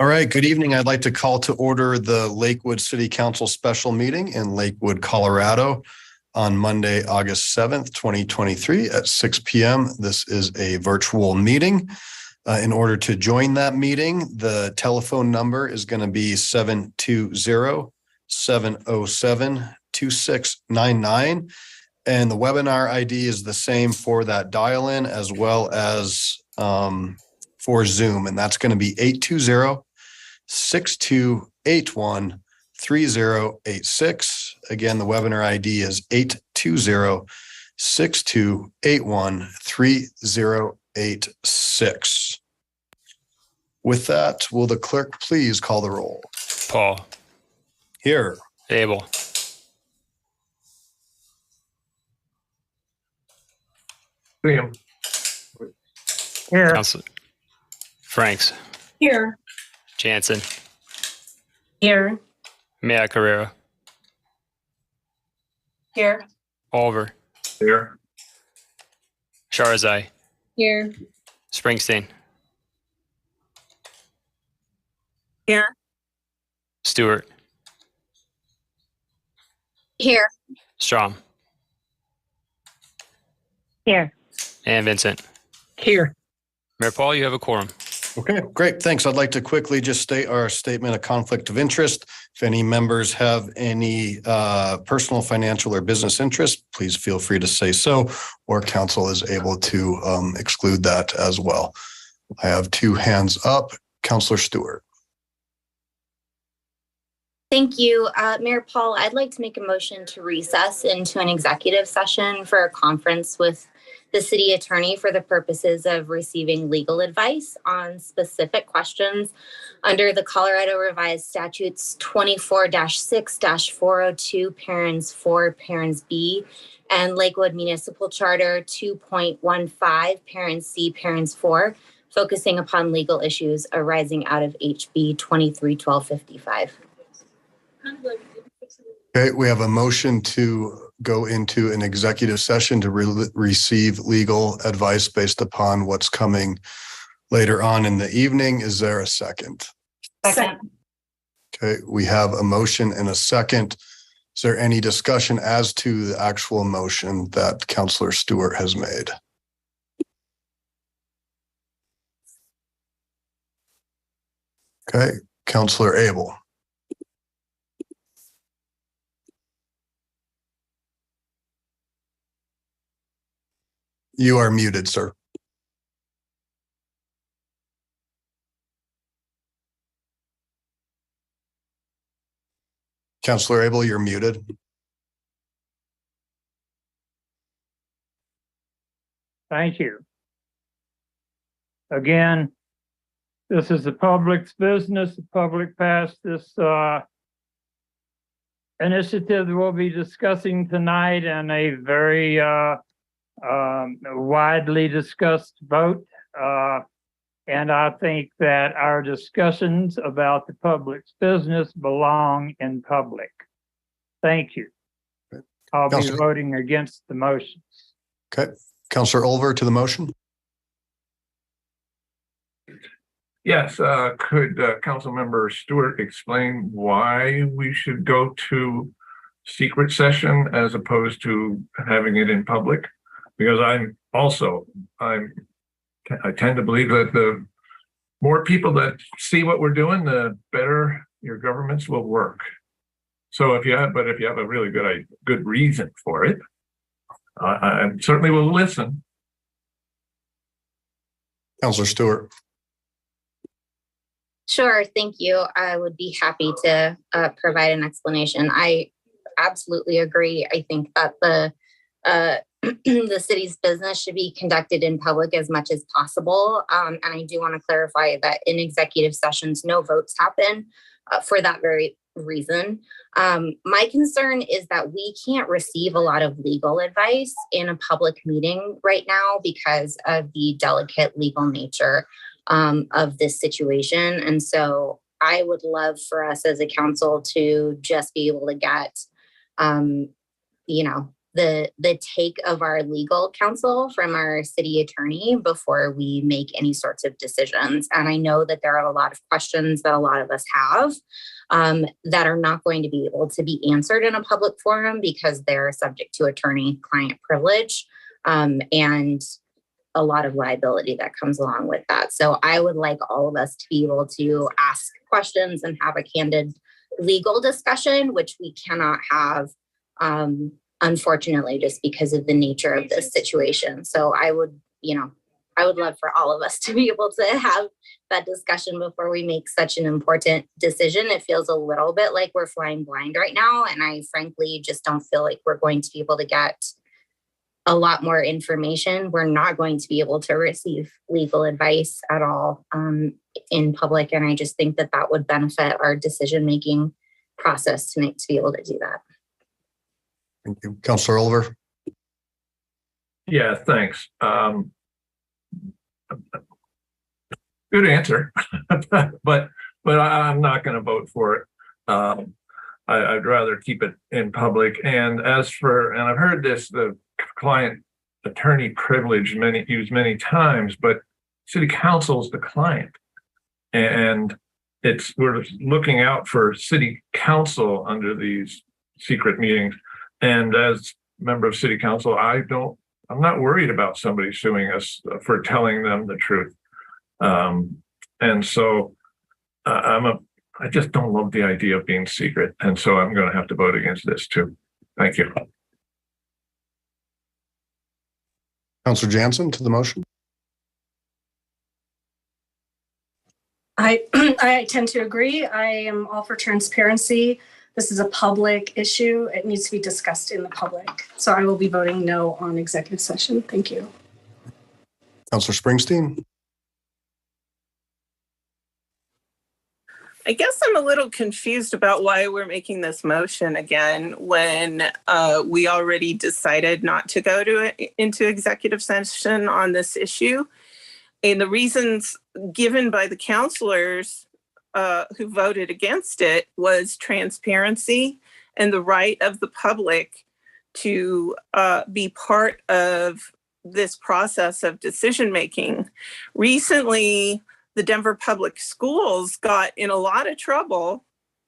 All right, good evening. I'd like to call to order the Lakewood City Council special meeting in Lakewood, Colorado on Monday, August 7th, 2023 at 6 p.m. This is a virtual meeting. In order to join that meeting, the telephone number is going to be 720-707-2699. And the webinar ID is the same for that dial-in as well as for Zoom. And that's going to be 820-6281-3086. Again, the webinar ID is 820-6281-3086. With that, will the clerk please call the roll? Paul. Here. Abel. Liam. Here. Council. Franks. Here. Jansen. Here. Maya Carrera. Here. Oliver. Here. Sharzai. Here. Springsteen. Here. Stewart. Here. Strom. Here. And Vincent. Here. Mayor Paul, you have a quorum. Okay, great. Thanks. I'd like to quickly just state our statement of conflict of interest. If any members have any personal, financial, or business interest, please feel free to say so, or council is able to exclude that as well. I have two hands up. Councilor Stewart. Thank you. Mayor Paul, I'd like to make a motion to recess into an executive session for a conference with the city attorney for the purposes of receiving legal advice on specific questions under the Colorado Revised Statutes 24-6-402, Parens 4, Parens B, and Lakewood Municipal Charter 2.15, Parens C, Parens 4, focusing upon legal issues arising out of HB 23-1255. Okay, we have a motion to go into an executive session to receive legal advice based upon what's coming later on in the evening. Is there a second? Second. Okay, we have a motion and a second. Is there any discussion as to the actual motion that Councilor Stewart has made? Okay, Councilor Abel. You are muted, sir. Councilor Abel, you're muted. Thank you. Again, this is the public's business. The public passed this initiative that we'll be discussing tonight in a very widely discussed vote. And I think that our discussions about the public's business belong in public. Thank you. I'll be voting against the motions. Okay. Councilor Olver to the motion. Yes, could Councilmember Stewart explain why we should go to secret session as opposed to having it in public? Because I tend to believe that the more people that see what we're doing, the better your governments will work. So if you have a really good reason for it, I certainly will listen. Councilor Stewart. Sure, thank you. I would be happy to provide an explanation. I absolutely agree. I think that the the city's business should be conducted in public as much as possible. And I do want to clarify that in executive sessions, no votes happen for that very reason. My concern is that we can't receive a lot of legal advice in a public meeting right now because of the delicate legal nature of this situation. And so I would love for us as a council to just be able to get, the take of our legal counsel from our city attorney before we make any sorts of decisions. And I know that there are a lot of questions that a lot of us have that are not going to be able to be answered in a public forum because they're subject to attorney-client privilege and a lot of liability that comes along with that. So I would like all of us to be able to ask questions and have a candid legal discussion, which we cannot have, unfortunately, just because of the nature of this situation. So I would love for all of us to be able to have that discussion before we make such an important decision. It feels a little bit like we're flying blind right now. And I frankly just don't feel like we're going to be able to get a lot more information. We're not going to be able to receive legal advice at all in public. And I just think that that would benefit our decision-making process to be able to do that. Thank you. Councilor Oliver. Yeah, thanks. Good answer, but I'm not going to vote for it. I'd rather keep it in public. And I've heard this, the client attorney privilege used many times, but city council is the client. And we're looking out for city council under these secret meetings. And as member of city council, I'm not worried about somebody suing us for telling them the truth. And so I just don't love the idea of being secret. And so I'm going to have to vote against this too. Thank you. Councilor Jansen to the motion. I tend to agree. I am all for transparency. This is a public issue. It needs to be discussed in the public. So I will be voting no on executive session. Thank you. Councilor Springsteen. I guess I'm a little confused about why we're making this motion again when we already decided not to go into executive session on this issue. And the reasons given by the counselors who voted against it was transparency and the right of the public to be part of this process of decision making. Recently, the Denver Public Schools got in a lot of trouble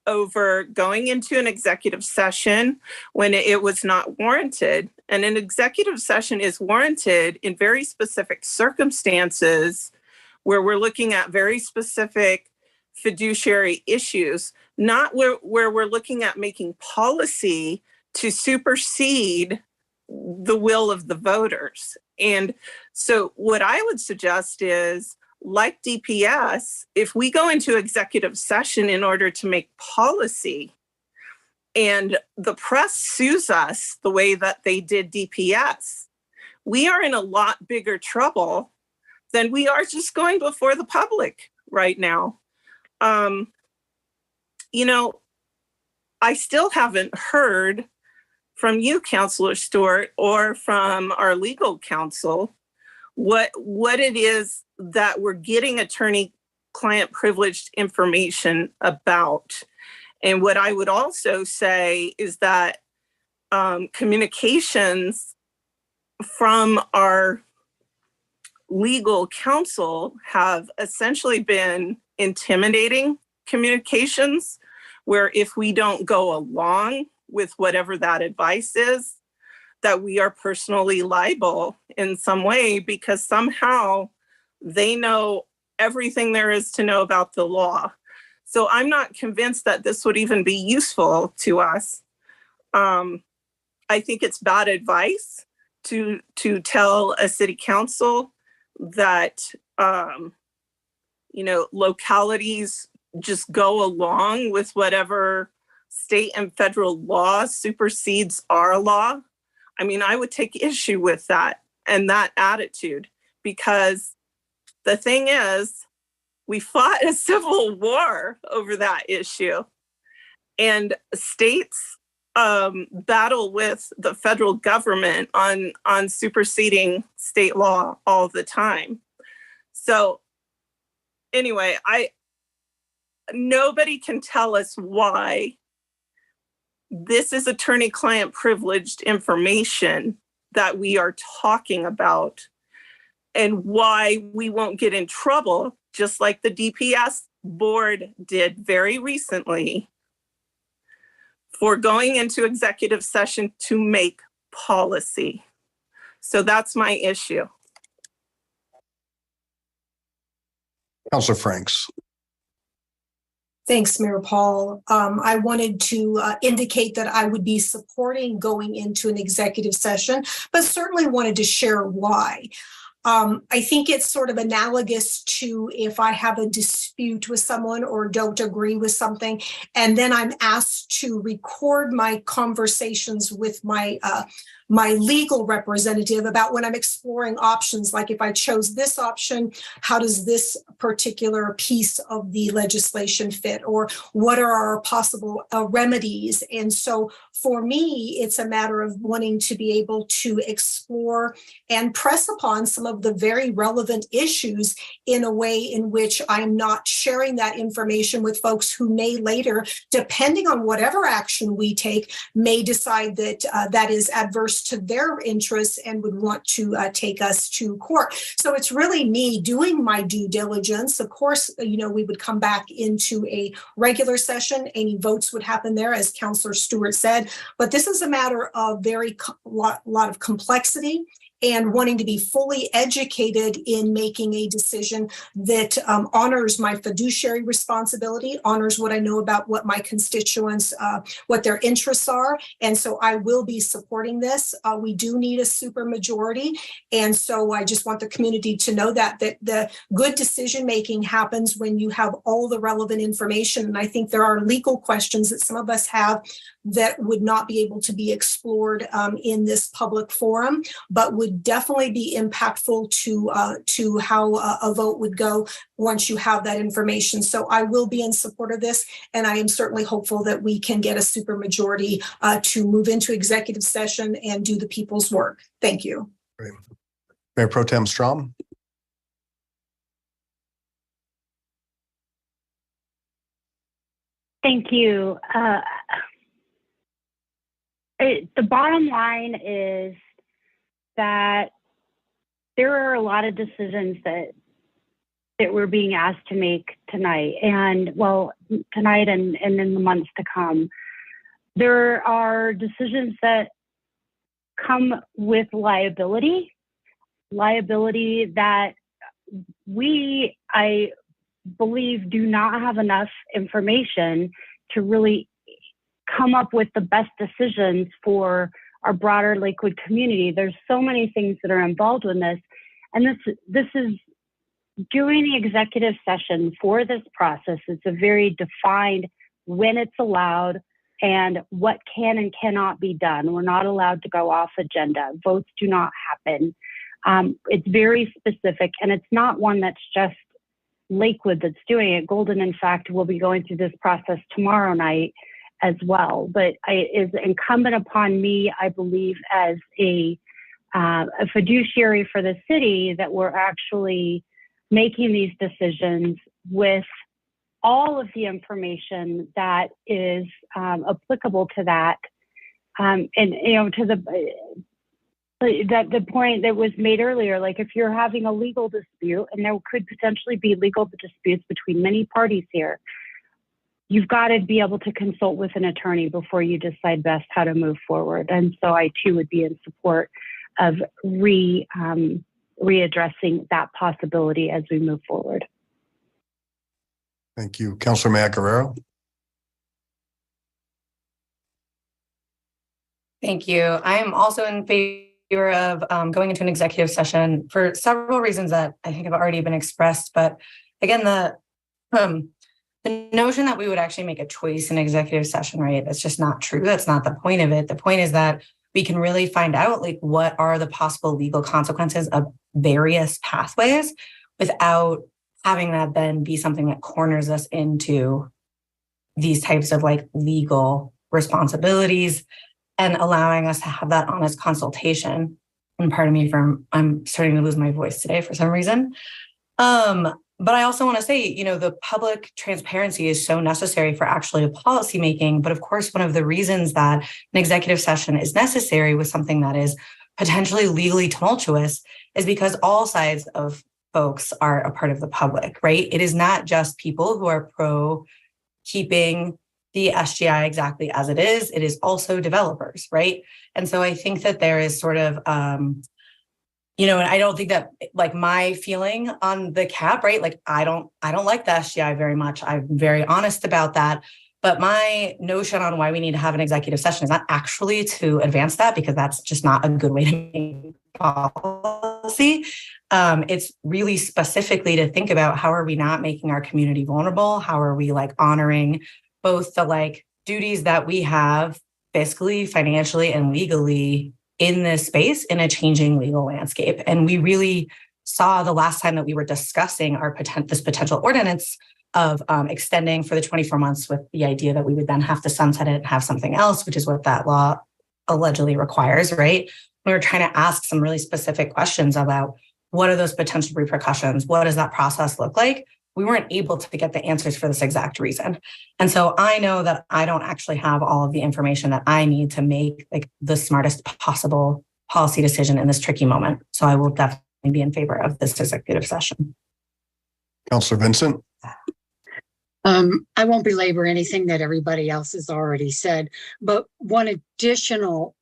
over going into an executive session when it was not warranted. And an executive session is warranted in very specific circumstances where we're looking at very specific fiduciary issues, not where we're looking at making policy to supersede the will of the voters. And so what I would suggest is, like DPS, if we go into executive session in order to make policy and the press sues us the way that they did DPS, we are in a lot bigger trouble than we are just going before the public right now. I still haven't heard from you, Councilor Stewart, or from our legal counsel what it is that we're getting attorney-client privileged information about. And what I would also say is that communications from our legal counsel have essentially been intimidating communications, where if we don't go along with whatever that advice is, that we are personally liable in some way because somehow they know everything there is to know about the law. So I'm not convinced that this would even be useful to us. I think it's bad advice to tell a city council that, localities just go along with whatever state and federal law supersedes our law. I mean, I would take issue with that and that attitude, because the thing is, we fought a civil war over that issue, and states battle with the federal government on superseding state law all the time. So anyway, nobody can tell us why this is attorney-client privileged information that we are talking about, and why we won't get in trouble, just like the DPS board did very recently, for going into executive session to make policy. So that's my issue. Counselor Franks. Thanks, Mayor Paul. I wanted to indicate that I would be supporting going into an executive session, but certainly wanted to share why. I think it's sort of analogous to if I have a dispute with someone or don't agree with something, and then I'm asked to record my conversations with my legal representative about when I'm exploring options, like if I chose this option, how does this particular piece of the legislation fit, or what are our possible remedies? And so for me, it's a matter of wanting to be able to explore and press upon some of the very relevant issues in a way in which I'm not sharing that information with folks who may later, depending on whatever action we take, may decide that that is adverse to their interests and would want to take us to court. So it's really me doing my due diligence. Of course, we would come back into a regular session. Any votes would happen there, as Councillor Stewart said. But this is a matter of lot of complexity and wanting to be fully educated in making a decision that honors my fiduciary responsibility, honors what I know about what my constituents, what their interests are. And so I will be supporting this. We do need a supermajority. And so I just want the community to know that the good decision-making happens when you have all the relevant information. And I think there are legal questions that some of us have that would not be able to be explored in this public forum, but would definitely be impactful to how a vote would go once you have that information. So I will be in support of this, and I am certainly hopeful that we can get a supermajority to move into executive session and do the people's work. Thank you. Great. Mayor Pro Tem Strom. Thank you. The bottom line is that there are a lot of decisions that we're being asked to make tonight, and tonight and in the months to come. There are decisions that come with liability that I believe, do not have enough information to really come up with the best decisions for our broader Lakewood community. There's so many things that are involved in this. And this is doing the executive session for this process. It's a very defined when it's allowed and what can and cannot be done. We're not allowed to go off agenda. Votes do not happen. It's very specific, and it's not one that's just Lakewood that's doing it. Golden, in fact, will be going through this process tomorrow night as well. But it is incumbent upon me, I believe, as a fiduciary for the city, that we're actually making these decisions with all of the information that is applicable to that. And to the point that was made earlier, like if you're having a legal dispute, and there could potentially be legal disputes between many parties here, you've got to be able to consult with an attorney before you decide best how to move forward. And so I too would be in support of readdressing that possibility as we move forward. Thank you. Councilor Maya-Guerrero. Thank you. I am also in favor of going into an executive session for several reasons that I think have already been expressed. But again, the notion that we would actually make a choice in executive session, right? That's just not true. That's not the point of it. The point is that we can really find out like what are the possible legal consequences of various pathways without having that then be something that corners us into these types of like legal responsibilities, and allowing us to have that honest consultation. And pardon me I'm starting to lose my voice today for some reason. But I also want to say, the public transparency is so necessary for actually policymaking. But of course, one of the reasons that an executive session is necessary with something that is potentially legally tumultuous is because all sides of folks are a part of the public, right? It is not just people who are pro keeping the SGI exactly as it is. It is also developers, right? And so I think that there is sort of, and I don't think that like my feeling on the cap, right? Like I don't like the SGI very much. I'm very honest about that. But my notion on why we need to have an executive session is not actually to advance that, because that's just not a good way to make policy. It's really specifically to think about how are we not making our community vulnerable? How are we like honoring both the like duties that we have fiscally, financially, and legally in this space in a changing legal landscape? And we really saw the last time that we were discussing this potential ordinance of extending for the 24 months with the idea that we would then have to sunset it and have something else, which is what that law allegedly requires, right? We were trying to ask some really specific questions about what are those potential repercussions? What does that process look like? We weren't able to get the answers for this exact reason. And so I know that I don't actually have all of the information that I need to make like the smartest possible policy decision in this tricky moment. So I will definitely be in favor of this executive session. Councillor Vincent. I won't belabor anything that everybody else has already said, but one additional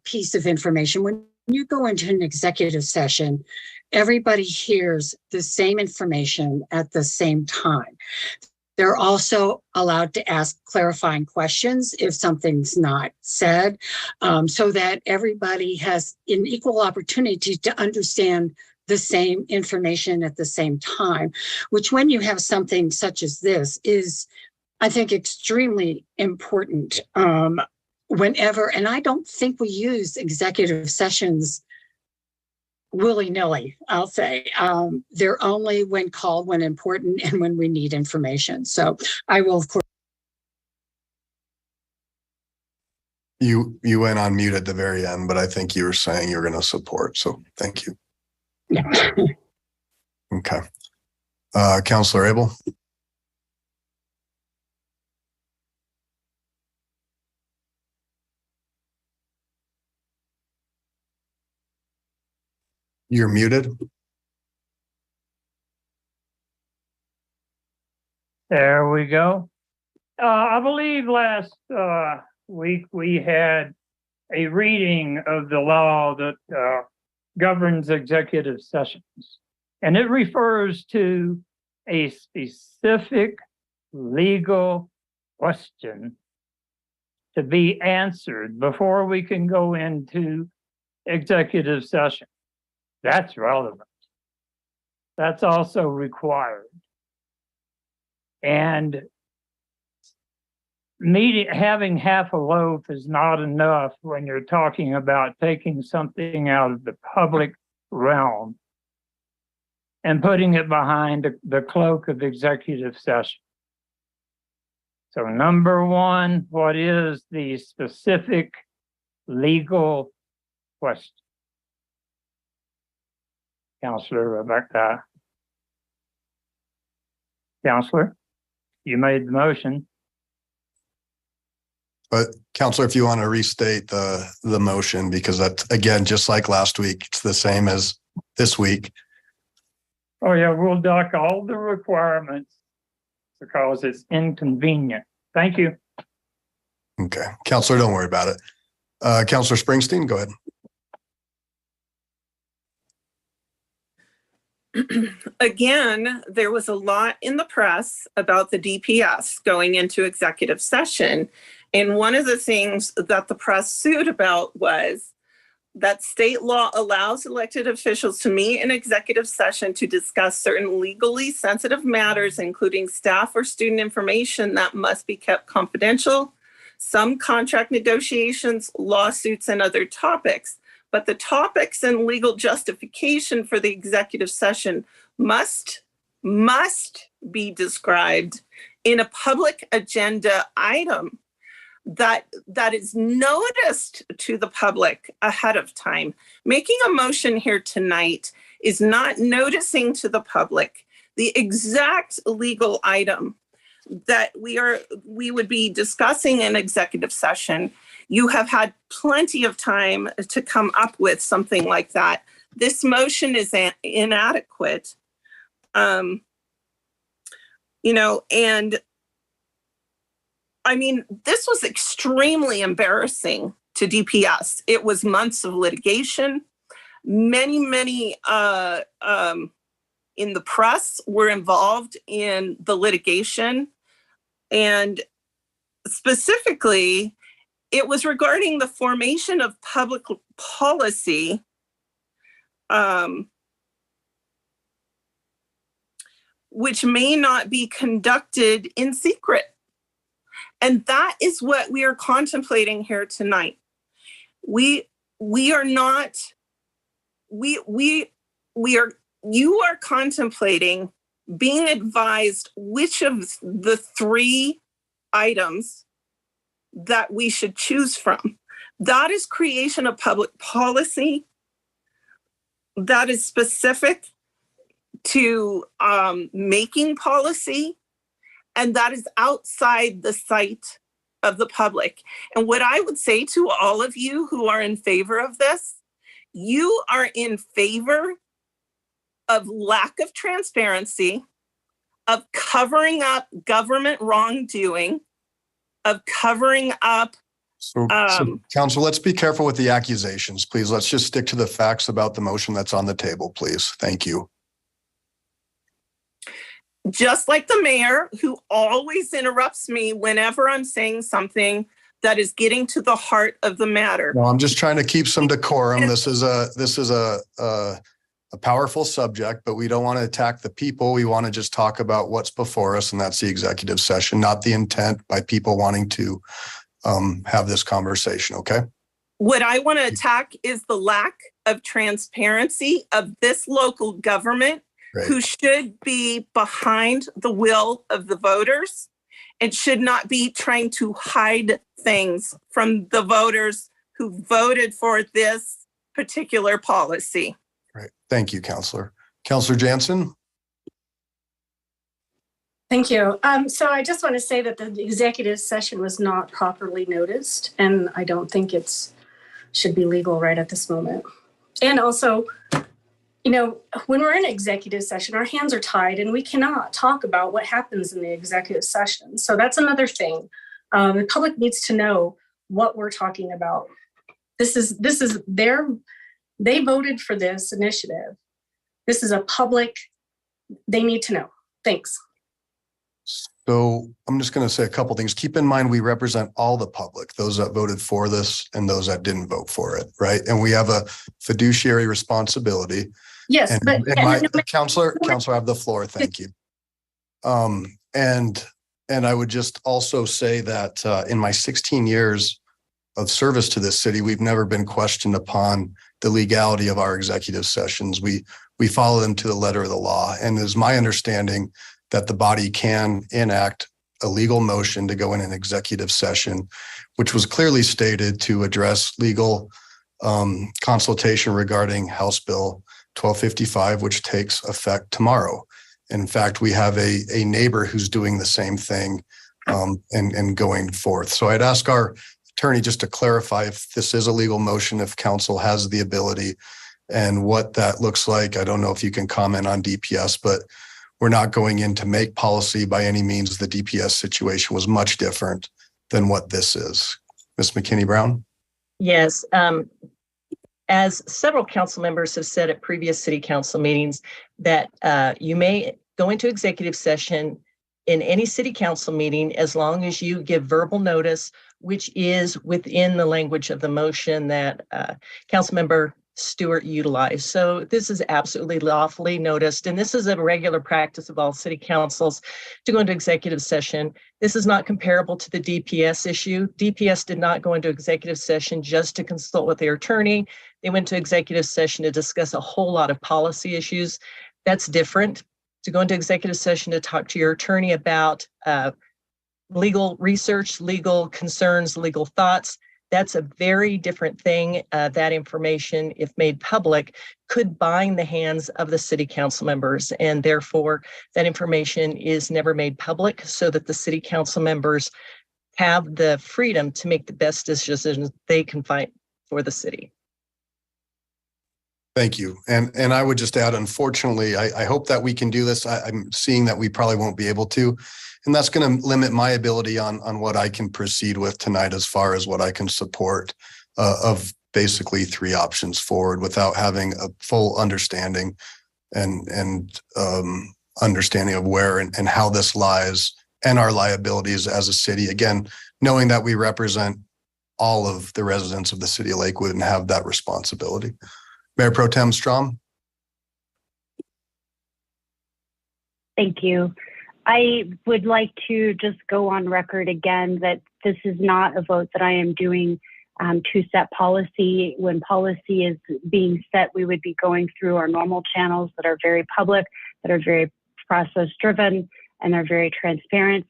piece of information: when you go into an executive session, everybody hears the same information at the same time. They're also allowed to ask clarifying questions if something's not said, so that everybody has an equal opportunity to understand the same information at the same time, which when you have something such as this is, I think, extremely important whenever, and I don't think we use executive sessions willy-nilly, I'll say. They're only when called, when important, and when we need information. So I will, of course. You went on mute at the very end, but I think you were saying you're going to support. So thank you. Yeah. Okay. Councillor Abel. You're muted. There we go. I believe last week we had a reading of the law that governs executive sessions, and it refers to a specific legal question to be answered before we can go into executive session. That's relevant. That's also required. And having half a loaf is not enough when you're talking about taking something out of the public realm and putting it behind the cloak of executive session. So number one, what is the specific legal question? Councillor Rebecca. Councillor, you made the motion. But Councillor, if you want to restate the motion, because that's, again, just like last week, it's the same as this week. Oh yeah, we'll duck all the requirements because it's inconvenient. Thank you. Okay. Councillor, don't worry about it. Councillor Springsteen, go ahead. Again, there was a lot in the press about the DPS going into executive session. And one of the things that the press sued about was that state law allows elected officials to meet in executive session to discuss certain legally sensitive matters, including staff or student information that must be kept confidential, some contract negotiations, lawsuits, and other topics. But the topics and legal justification for the executive session must be described in a public agenda item that is noticed to the public ahead of time. Making a motion here tonight is not noticing to the public the exact legal item that we would be discussing in executive session, you have had plenty of time to come up with something like that. This motion is inadequate. And I mean, this was extremely embarrassing to DPS. It was months of litigation. Many in the press were involved in the litigation. And specifically, it was regarding the formation of public policy which may not be conducted in secret. And that is what we are contemplating here tonight. You are contemplating being advised which of the 3 items that we should choose from. That is creation of public policy that is specific to making policy, and that is outside the sight of the public. And what I would say to all of you who are in favor of this, you are in favor of lack of transparency, of covering up government wrongdoing, of covering up. So Council, let's be careful with the accusations, please. Let's just stick to the facts about the motion that's on the table, please. Thank you. Just like the mayor, who always interrupts me whenever I'm saying something that is getting to the heart of the matter. No, I'm just trying to keep some decorum. This is a powerful subject, but we don't want to attack the people. We want to just talk about what's before us, and that's the executive session, not the intent by people wanting to have this conversation. Okay. What I want to attack is the lack of transparency of this local government. Right. Who should be behind the will of the voters and should not be trying to hide things from the voters who voted for this particular policy. Right. Thank you, Councillor. Councillor Jansen. Thank you. So I just want to say that the executive session was not properly noticed, and I don't think should be legal right at this moment. And also, when we're in executive session, our hands are tied and we cannot talk about what happens in the executive session. So that's another thing. The public needs to know what we're talking about. They voted for this initiative. This is a public, they need to know. Thanks. So I'm just going to say a couple things. Keep in mind, we represent all the public, those that voted for this and those that didn't vote for it, right? And we have a fiduciary responsibility. Yes, Councillor, I have the floor. Thank you. And I would just also say that in my 16 years of service to this city, we've never been questioned upon the legality of our executive sessions. We follow them to the letter of the law. And it is my understanding that the body can enact a legal motion to go in an executive session, which was clearly stated to address legal consultation regarding House Bill 1255, which takes effect tomorrow. In fact, we have a neighbor who's doing the same thing and going forth. So I'd ask our attorney just to clarify if this is a legal motion, if council has the ability and what that looks like. I don't know if you can comment on DPS, but we're not going in to make policy by any means. The DPS situation was much different than what this is. Ms. McKinney Brown? Yes. As several council members have said at previous city council meetings, that you may go into executive session in any city council meeting as long as you give verbal notice, which is within the language of the motion that Councilmember Stewart utilized. So this is absolutely lawfully noticed, and this is a regular practice of all city councils to go into executive session. This is not comparable to the DPS issue. DPS did not go into executive session just to consult with their attorney. They went to executive session to discuss a whole lot of policy issues. That's different. To go into executive session to talk to your attorney about legal research, legal concerns, legal thoughts, That's a very different thing. That information, if made public, could bind the hands of the city council members, and therefore that information is never made public so that the city council members have the freedom to make the best decisions they can find for the city. Thank you. And I would just add, unfortunately, I hope that we can do this. I'm seeing that we probably won't be able to. And that's going to limit my ability on what I can proceed with tonight as far as what I can support of basically 3 options forward without having a full understanding and understanding of where and how this lies and our liabilities as a city. Again, knowing that we represent all of the residents of the city of Lakewood and have that responsibility. Mayor Pro Tem Strom. Thank you. I would like to just go on record again that this is not a vote that I am doing to set policy. When policy is being set, we would be going through our normal channels that are very public, that are very process driven, and they're very transparent.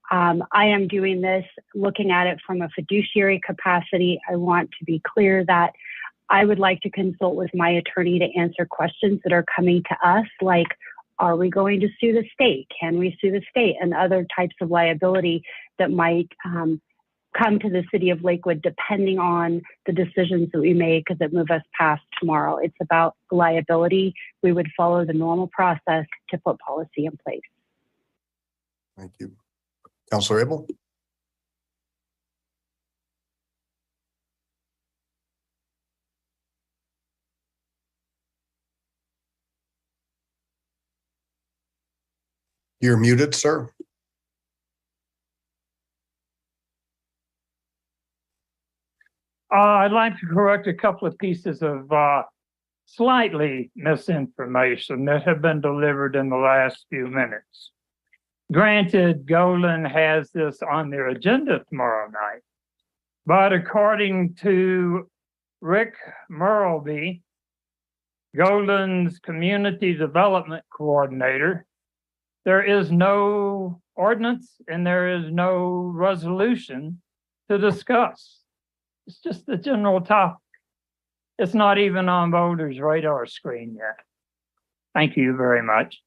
I am doing this looking at it from a fiduciary capacity. I want to be clear that I would like to consult with my attorney to answer questions that are coming to us, like, are we going to sue the state? Can we sue the state? And other types of liability that might come to the city of Lakewood, depending on the decisions that we make that move us past tomorrow. It's about liability. We would follow the normal process to put policy in place. Thank you. Councilor Abel. You're muted, sir. I'd like to correct a couple of pieces of slightly misinformation that have been delivered in the last few minutes. Granted, Golden has this on their agenda tomorrow night, but according to Rick Merleby, Golden's Community Development Coordinator, there is no ordinance and there is no resolution to discuss. It's just the general topic. It's not even on voters' radar screen yet. Thank you very much.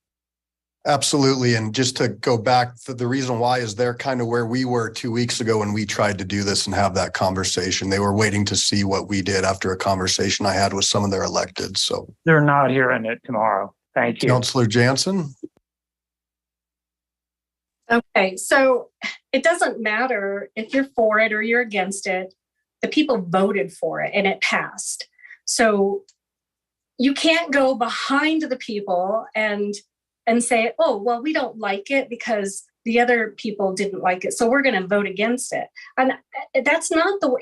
Absolutely. And just to go back, the reason why is they're kind of where we were 2 weeks ago when we tried to do this and have that conversation. They were waiting to see what we did after a conversation I had with some of their electeds. So they're not hearing it tomorrow. Thank you. Councilor Jansen. Okay, so it doesn't matter if you're for it or you're against it. The people voted for it and it passed. So you can't go behind the people and say, oh, well, we don't like it because the other people didn't like it, so we're going to vote against it. And that's not the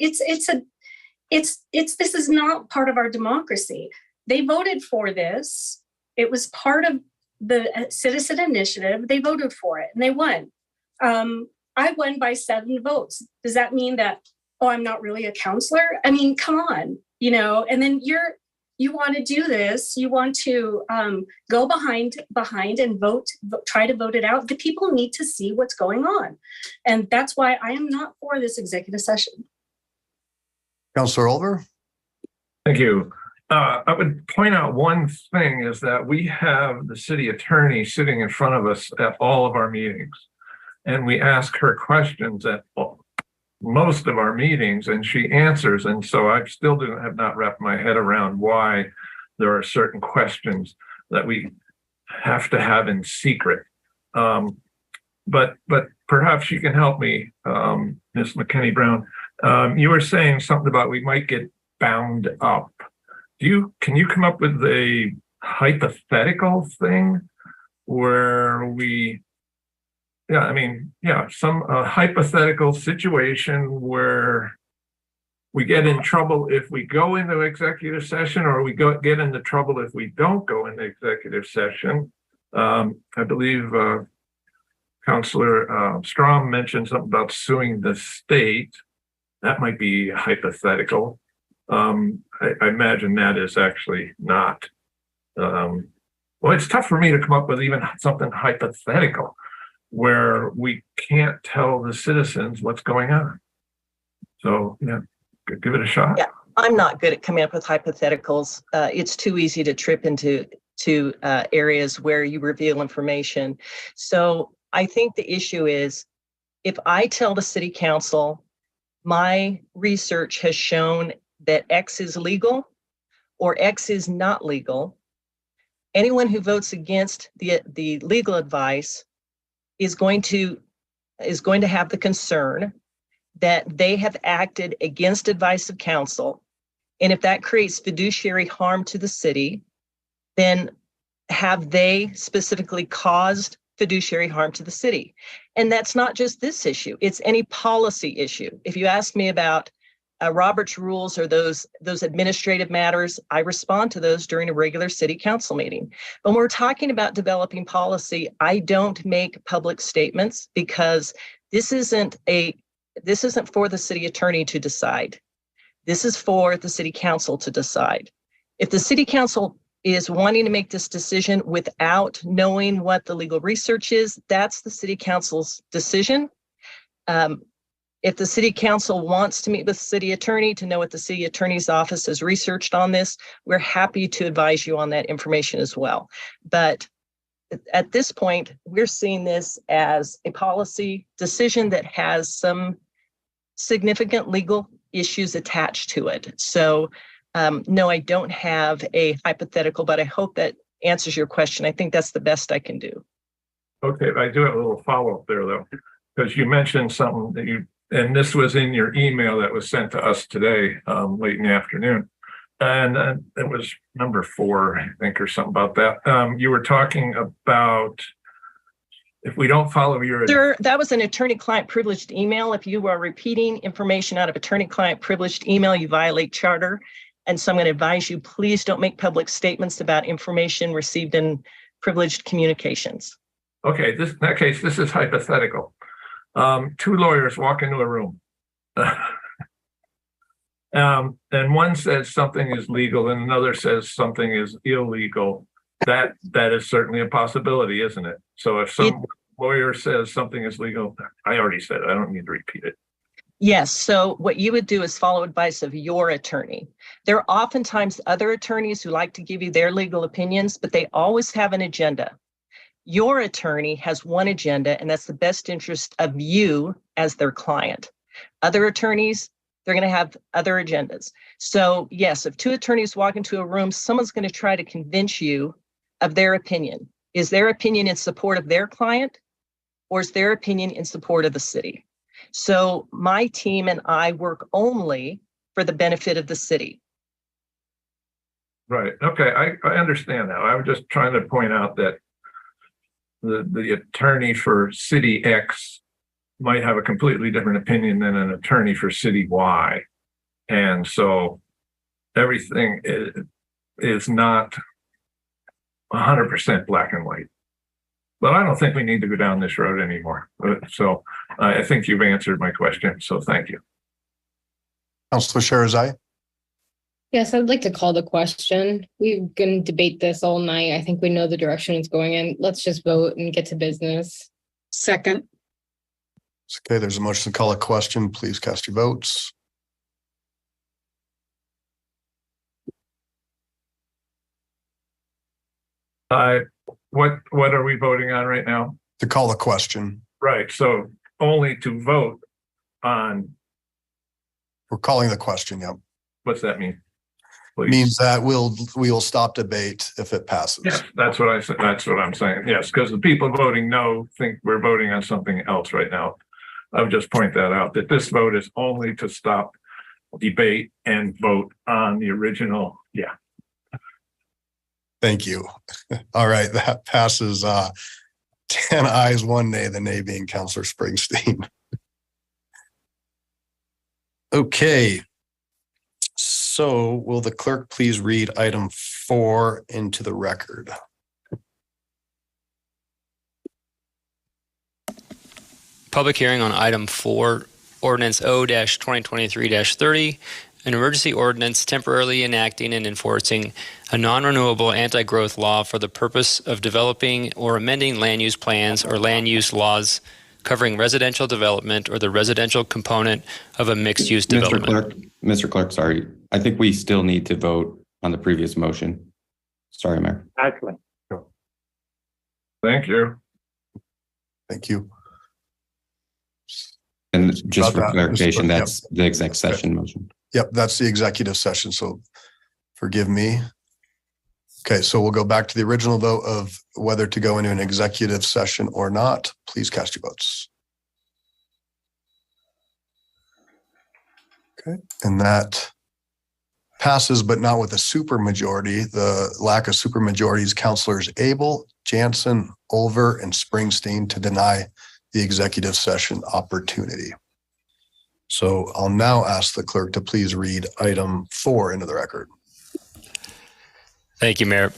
this is not part of our democracy. They voted for this. It was part of the citizen initiative. They voted for it and they won. I won by 7 votes. Does that mean that, oh, I'm not really a counselor? I mean, come on, and then you want to do this, you want to go behind and vote, try to vote it out. The people need to see what's going on. And that's why I am not for this executive session. Councilor Olver. Thank you. I would point out one thing is that we have the city attorney sitting in front of us at all of our meetings. And we ask her questions at most of our meetings and she answers. And so I still have not wrapped my head around why there are certain questions that we have to have in secret. But perhaps you can help me, Ms. McKinney Brown. You were saying something about we might get bound up. Can you come up with a hypothetical thing where some hypothetical situation where we get in trouble if we go into executive session, or we get into trouble if we don't go into executive session. I believe Councilor Strom mentioned something about suing the state. That might be hypothetical. I imagine that is actually not. Well, it's tough for me to come up with even something hypothetical where we can't tell the citizens what's going on. So, yeah, give it a shot. Yeah. I'm not good at coming up with hypotheticals. It's too easy to trip into areas where you reveal information. So I think the issue is, if I tell the city council, my research has shown that X is legal or X is not legal, anyone who votes against the legal advice is going to have the concern that they have acted against advice of counsel. And if that creates fiduciary harm to the city, then have they specifically caused fiduciary harm to the city? And that's not just this issue, it's any policy issue. If you ask me about Robert's rules or those administrative matters, I respond to those during a regular city council meeting. But when we're talking about developing policy, I don't make public statements, because this isn't for the city attorney to decide. This is for the city council to decide. If the city council is wanting to make this decision without knowing what the legal research is, that's the city council's decision. If the city council wants to meet with the city attorney to know what the city attorney's office has researched on this, we're happy to advise you on that information as well. But at this point, we're seeing this as a policy decision that has some significant legal issues attached to it. So no, I don't have a hypothetical, but I hope that answers your question. I think that's the best I can do. Okay, I do have a little follow-up there, though, because you mentioned something that and this was in your email that was sent to us today, late in the afternoon. And it was number 4, I think, or something about that. You were talking about if we don't follow your... Sir, that was an attorney-client privileged email. If you are repeating information out of attorney-client privileged email, you violate charter. And so I'm going to advise you, please don't make public statements about information received in privileged communications. Okay, in that case, this is hypothetical. 2 lawyers walk into a room. And one says something is legal and another says something is illegal. That is certainly a possibility, isn't it? So if some lawyer says something is legal, I already said it, I don't need to repeat it. Yes. So what you would do is follow advice of your attorney. There are oftentimes other attorneys who like to give you their legal opinions, but they always have an agenda. Your attorney has one agenda, and that's the best interest of you as their client. Other attorneys, they're going to have other agendas. So yes, if 2 attorneys walk into a room, someone's going to try to convince you of their opinion. Is their opinion in support of their client, or is their opinion in support of the city? So my team and I work only for the benefit of the city. Right. Okay. I understand that. I was just trying to point out that the attorney for city X might have a completely different opinion than an attorney for city Y. And so everything is not 100% black and white. But I don't think we need to go down this road anymore. So I think you've answered my question. So thank you. Councilor Sherazai. Yes, I'd like to call the question. We can debate this all night. I think we know the direction it's going in. Let's just vote and get to business. Second. Okay, there's a motion to call a question. Please cast your votes. What are we voting on right now? To call a question. Right. So only to vote on. We're calling the question. Yep. What's that mean? Please. Means that we'll stop debate if it passes. Yes, that's what I said. That's what I'm saying. Yes, because the people voting no think we're voting on something else right now. I would just point that out, that this vote is only to stop debate and vote on the original. Yeah. Thank you. All right, that passes 10 ayes, 1 nay, the nay being Councilor Springsteen. Okay. So will the clerk please read item 4 into the record? Public hearing on item 4, ordinance O-2023-30, an emergency ordinance temporarily enacting and enforcing a non-renewable anti-growth law for the purpose of developing or amending land use plans or land use laws covering residential development or the residential component of a mixed-use development. Mr. Clerk, sorry. I think we still need to vote on the previous motion. Sorry, Mayor. Exactly. Thank you. Thank you. And just for About that, clarification, Mr. that's the exec session motion. Yep, that's the executive session, so forgive me. Okay, so we'll go back to the original vote of whether to go into an executive session or not. Please cast your votes. Okay, and that passes, but not with a supermajority. The lack of supermajority is Councilors Abel, Jansen, Olver, and Springsteen to deny the executive session opportunity. So I'll now ask the clerk to please read item 4 into the record. Thank you, Mayor.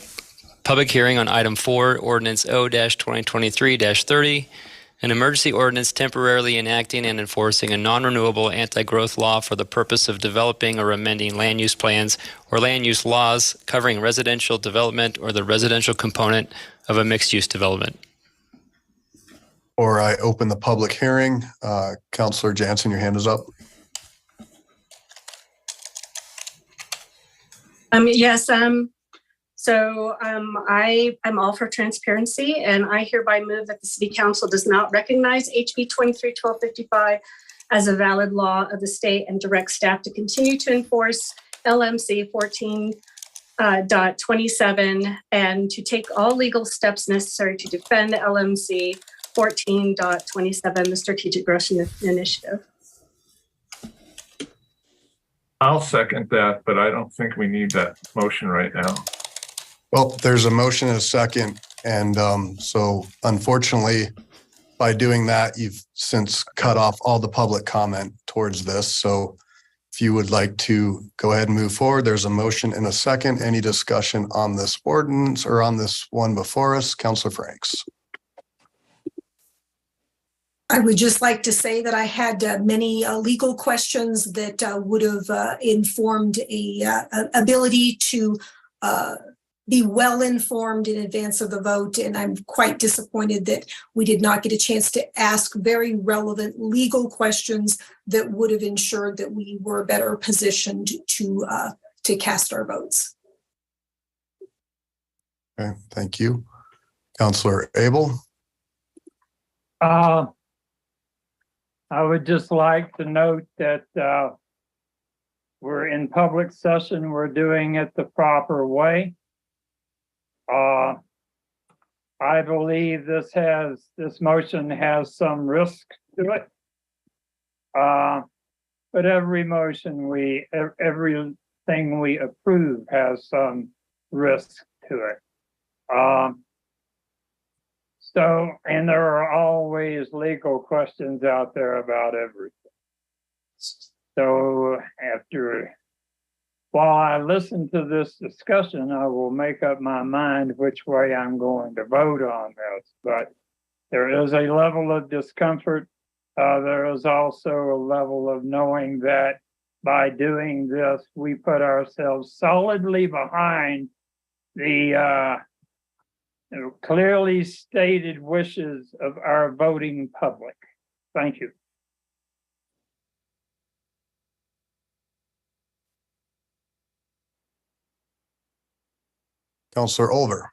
Public hearing on item 4, ordinance O-2023-30, an emergency ordinance temporarily enacting and enforcing a non-renewable anti-growth law for the purpose of developing or amending land use plans or land use laws covering residential development or the residential component of a mixed-use development. Or I open the public hearing. Councilor Jansen, your hand is up. Yes, I'm all for transparency, and I hereby move that the City Council does not recognize HB 23-1255 as a valid law of the state and direct staff to continue to enforce LMC 14.27 and to take all legal steps necessary to defend LMC 14.27, the Strategic Growth Initiative. I'll second that, but I don't think we need that motion right now. Well, there's a motion and a second. And so unfortunately, by doing that, you've since cut off all the public comment towards this. So if you would like to go ahead and move forward, there's a motion and a second. Any discussion on this ordinance or on this one before us? Councilor Franks. I would just like to say that I had many legal questions that would have informed a ability to be well informed in advance of the vote. And I'm quite disappointed that we did not get a chance to ask very relevant legal questions that would have ensured that we were better positioned to cast our votes. Okay, thank you. Councilor Abel. I would just like to note that we're in public session. We're doing it the proper way. I believe this motion has some risk to it. But every motion everything we approve has some risk to it. And there are always legal questions out there about everything. So while I listen to this discussion, I will make up my mind which way I'm going to vote on this. But there is a level of discomfort. There is also a level of knowing that by doing this, we put ourselves solidly behind the clearly stated wishes of our voting public. Thank you. Councilor Olver.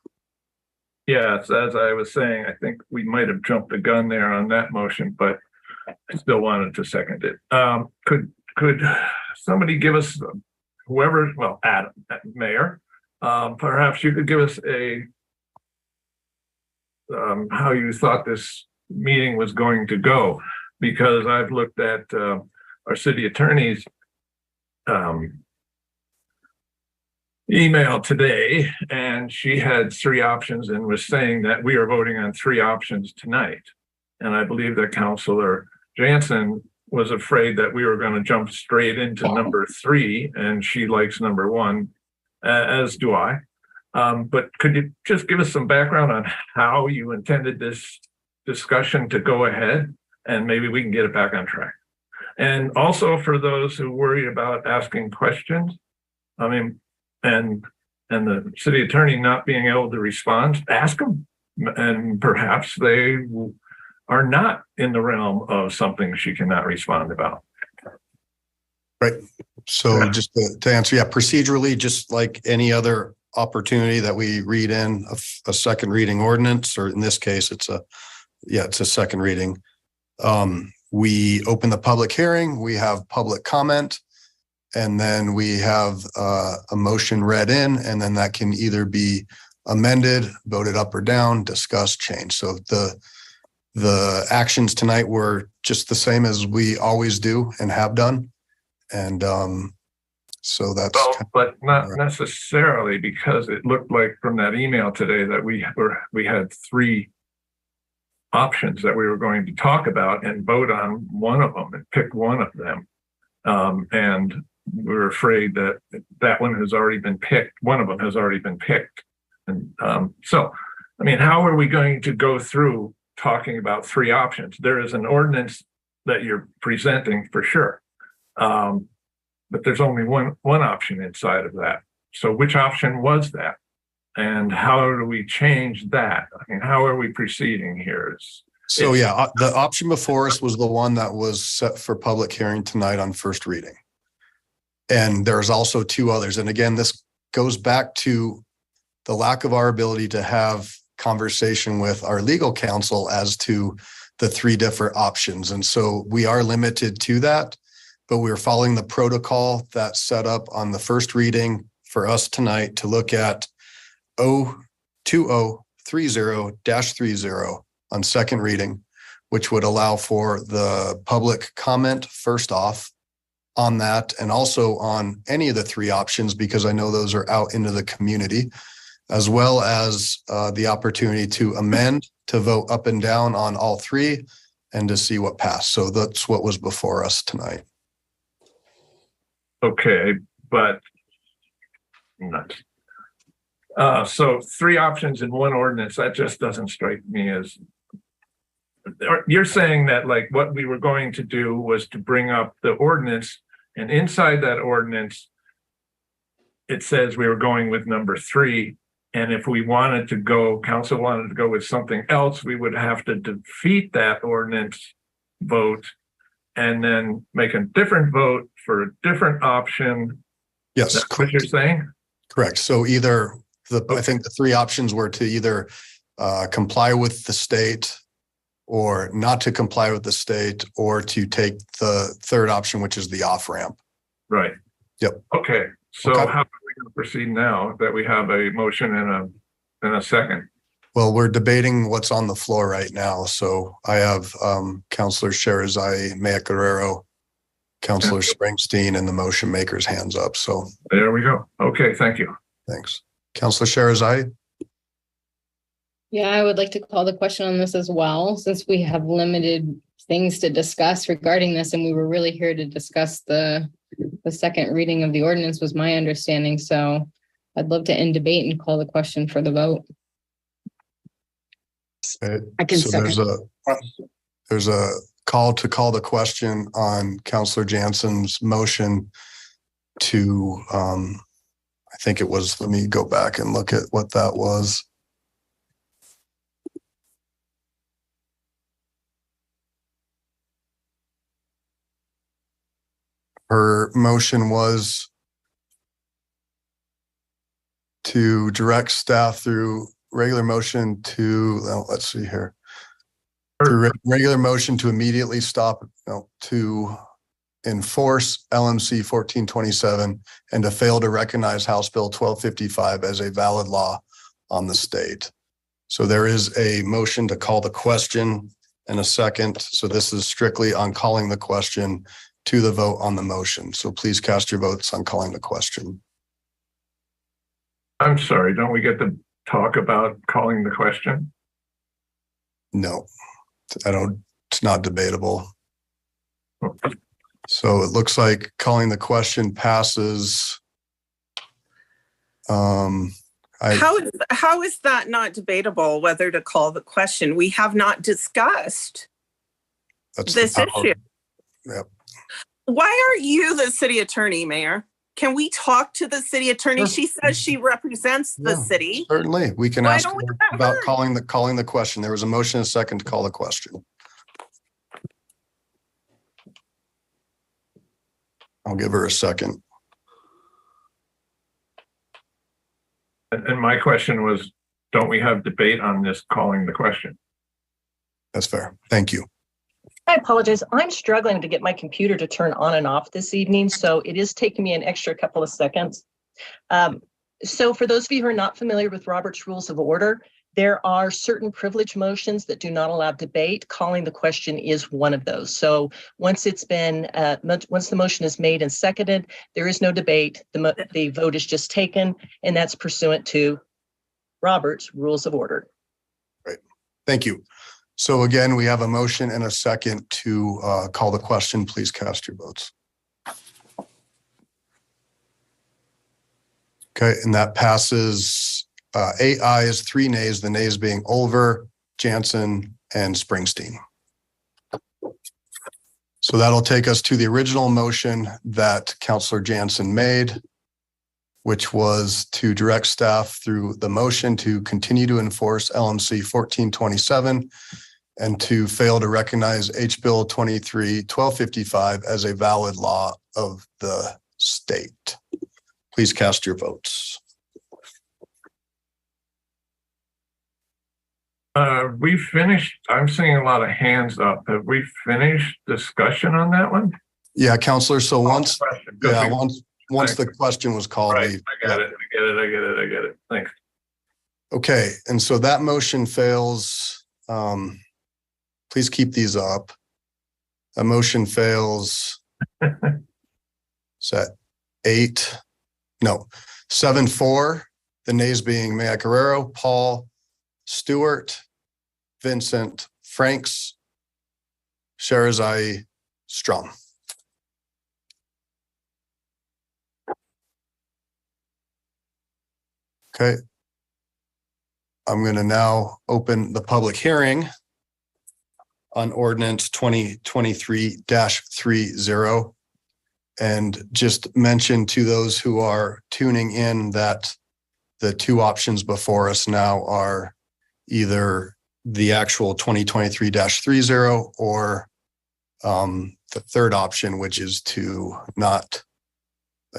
Yes, as I was saying, I think we might have jumped the gun there on that motion, but I still wanted to second it. Could somebody give us whoever, well, Adam, Mayor, perhaps you could give us a how you thought this meeting was going to go, because I've looked at our city attorney's email today, and she had 3 options and was saying that we are voting on 3 options tonight. And I believe that Councilor Jansen was afraid that we were going to jump straight into number 3, and she likes number 1, as do I. But could you just give us some background on how you intended this discussion to go ahead, and maybe we can get it back on track? And also for those who worry about asking questions, I mean, and the city attorney not being able to respond, ask them, and perhaps they are not in the realm of something she cannot respond about. Right. So just to answer, procedurally, just like any other opportunity that we read in a second reading ordinance, or in this case, it's a second reading. We open the public hearing, we have public comment, and then we have a motion read in, and then that can either be amended, voted up or down, discussed, changed. So the actions tonight were just the same as we always do and have done. And so that's but not necessarily, because it looked like from that email today that we had 3 options that we were going to talk about and vote on one of them and pick one of them. And we're afraid that one has already been picked. One of them has already been picked. And so, I mean, how are we going to go through talking about 3 options? There is an ordinance that you're presenting for sure. But there's only one option inside of that. So which option was that? And how do we change that? I mean, how are we proceeding here? The option before us was the one that was set for public hearing tonight on first reading. And there's also 2 others. And again, this goes back to the lack of our ability to have conversation with our legal counsel as to the 3 different options. And so we are limited to that, but we're following the protocol that's set up on the first reading for us tonight to look at 2030-30 on second reading, which would allow for the public comment first off on that, and also on any of the 3 options, because I know those are out into the community, as well as the opportunity to amend, to vote up and down on all 3, and to see what passed. So that's what was before us tonight. Okay, but nuts. So 3 options in one ordinance, that just doesn't strike me as, you're saying that like what we were going to do was to bring up the ordinance, and inside that ordinance, it says we were going with number 3. And if we wanted to go, council wanted to go with something else, we would have to defeat that ordinance vote and then make a different vote for a different option. Yes. That's what you're saying? Correct. So either I think the 3 options were to either comply with the state, or not to comply with the state, or to take the 3rd option, which is the off-ramp. Right. Yep. Okay. So how are we going to proceed now that we have a motion and a second? Well, we're debating what's on the floor right now. So I have Councilor Sherazai, Mayor Guerrero, Councilor Springsteen, and the motion makers hands up. So there we go. Okay. Thank you. Thanks. Councilor Sherazai. Yeah, I would like to call the question on this as well, since we have limited things to discuss regarding this, and we were really here to discuss the second reading of the ordinance, was my understanding. So I'd love to end debate and call the question for the vote. I can second. There's a call to call the question on Councilor Jansen's motion to, I think it was, let me go back and look at what that was. Her motion was to direct staff through regular motion to, let's see here. Through regular motion to immediately to enforce LMC 1427 and to fail to recognize House Bill 1255 as a valid law on the state. So there is a motion to call the question and a second. So this is strictly on calling the question to the vote on the motion. So please cast your votes on calling the question. I'm sorry, don't we get to talk about calling the question? No, I don't, it's not debatable. So it looks like calling the question passes. How is that not debatable, whether to call the question? We have not discussed this issue. Yep. Why are you the city attorney, Mayor? Can we talk to the city attorney? She says she represents the city. Certainly, we can Why ask don't we her let about her? calling the question. There was a motion and a second to call the question. I'll give her a second. And my question was, don't we have debate on this calling the question? That's fair. Thank you. I apologize. I'm struggling to get my computer to turn on and off this evening, so it is taking me an extra couple of seconds. So for those of you who are not familiar with Robert's Rules of Order, there are certain privilege motions that do not allow debate. Calling the question is one of those. So once it's been, once the motion is made and seconded, there is no debate. The vote is just taken, and that's pursuant to Robert's Rules of Order. Great. Thank you. So again, we have a motion and a second to call the question. Please cast your votes. Okay, and that passes 8 ayes, 3 nays, the nays being Olver, Jansen, and Springsteen. So that'll take us to the original motion that Councillor Jansen made, which was to direct staff through the motion to continue to enforce LMC 1427 and to fail to recognize H-Bill 23-1255 as a valid law of the state. Please cast your votes. We finished, I'm seeing a lot of hands up. Have we finished discussion on that one? Yeah, Councillor. So once Thanks. the question was called. Right, I get it. Thanks. Okay, and so that motion fails. Please keep these up. A motion fails. Set 7-4. The nays being Maya Guerrero, Paul, Stewart, Vincent, Franks, Sherazai, Strom. Okay. I'm going to now open the public hearing on ordinance 2023-30 and just mention to those who are tuning in that the two options before us now are either the actual 2023-30 or the third option, which is to not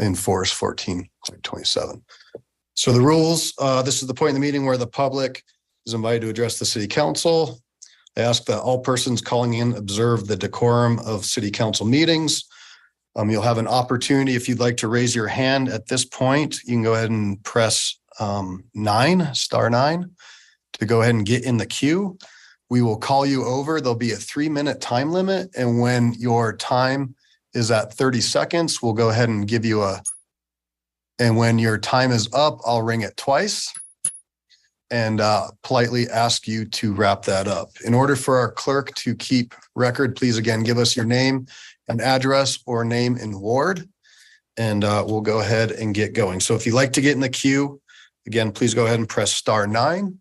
enforce 14.27. So the rules, this is the point in the meeting where the public is invited to address the city council. I ask that all persons calling in observe the decorum of city council meetings. You'll have an opportunity if you'd like to raise your hand at this point. You can go ahead and press *9 to go ahead and get in the queue. We will call you over. There'll be a 3-minute time limit. And when your time is at 30 seconds, we'll go ahead and give you and when your time is up, I'll ring it twice and politely ask you to wrap that up. In order for our clerk to keep record, please again, give us your name and address or name and ward, and we'll go ahead and get going. So if you'd like to get in the queue, again, please go ahead and press *9.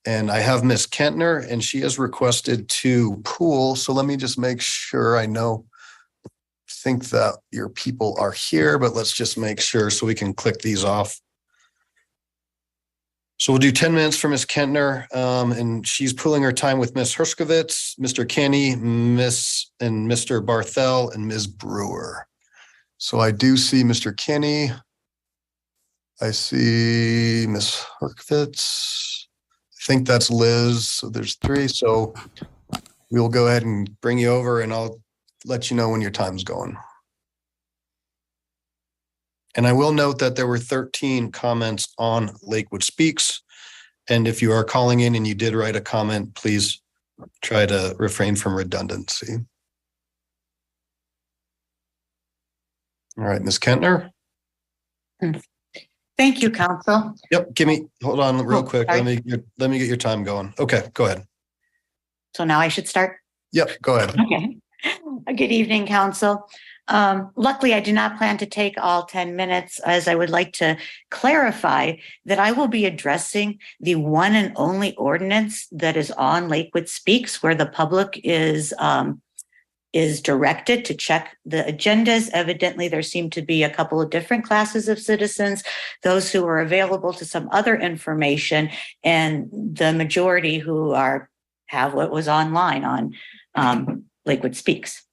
And I have Miss Kentner, and she has requested to pool. So let me just make sure I think that your people are here, but let's just make sure so we can click these off. So we'll do 10 minutes for Miss Kentner, and she's pooling her time with Miss Herskovitz, Mr. Kenny, Mr. Barthel, and Ms. Brewer. So I do see Mr. Kenny. I see Ms. Herskovitz. I think that's Liz. So there's 3. So we'll go ahead and bring you over, and I'll let you know when your time's going. And I will note that there were 13 comments on Lakewood Speaks. And if you are calling in and you did write a comment, please try to refrain from redundancy. All right, Ms. Kentner. Thank you, Council. Yep, hold on real quick. Let me get your time going. Okay, go ahead. So now I should start? Yep, go ahead. Okay. Good evening, Council. Luckily, I do not plan to take all 10 minutes, as I would like to clarify that I will be addressing the one and only ordinance that is on Lakewood Speaks, where the public is directed to check the agendas. Evidently, there seem to be a couple of different classes of citizens, those who are available to some other information, and the majority who have what was online on Lakewood Speaks.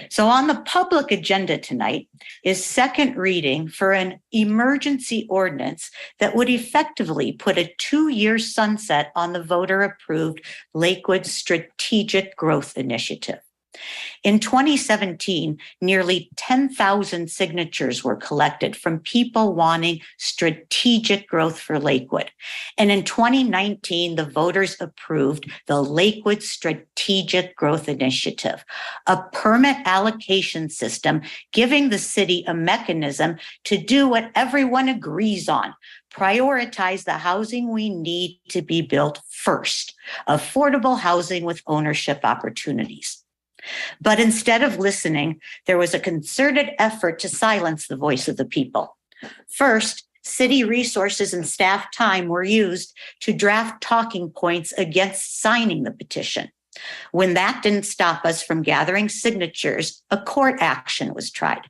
So on the public agenda tonight is second reading for an emergency ordinance that would effectively put a 2-year sunset on the voter-approved Lakewood Strategic Growth Initiative. In 2017, nearly 10,000 signatures were collected from people wanting strategic growth for Lakewood. And in 2019, the voters approved the Lakewood Strategic Growth Initiative, a permit allocation system giving the city a mechanism to do what everyone agrees on: prioritize the housing we need to be built first, affordable housing with ownership opportunities. But instead of listening, there was a concerted effort to silence the voice of the people. First, city resources and staff time were used to draft talking points against signing the petition. When that didn't stop us from gathering signatures, a court action was tried.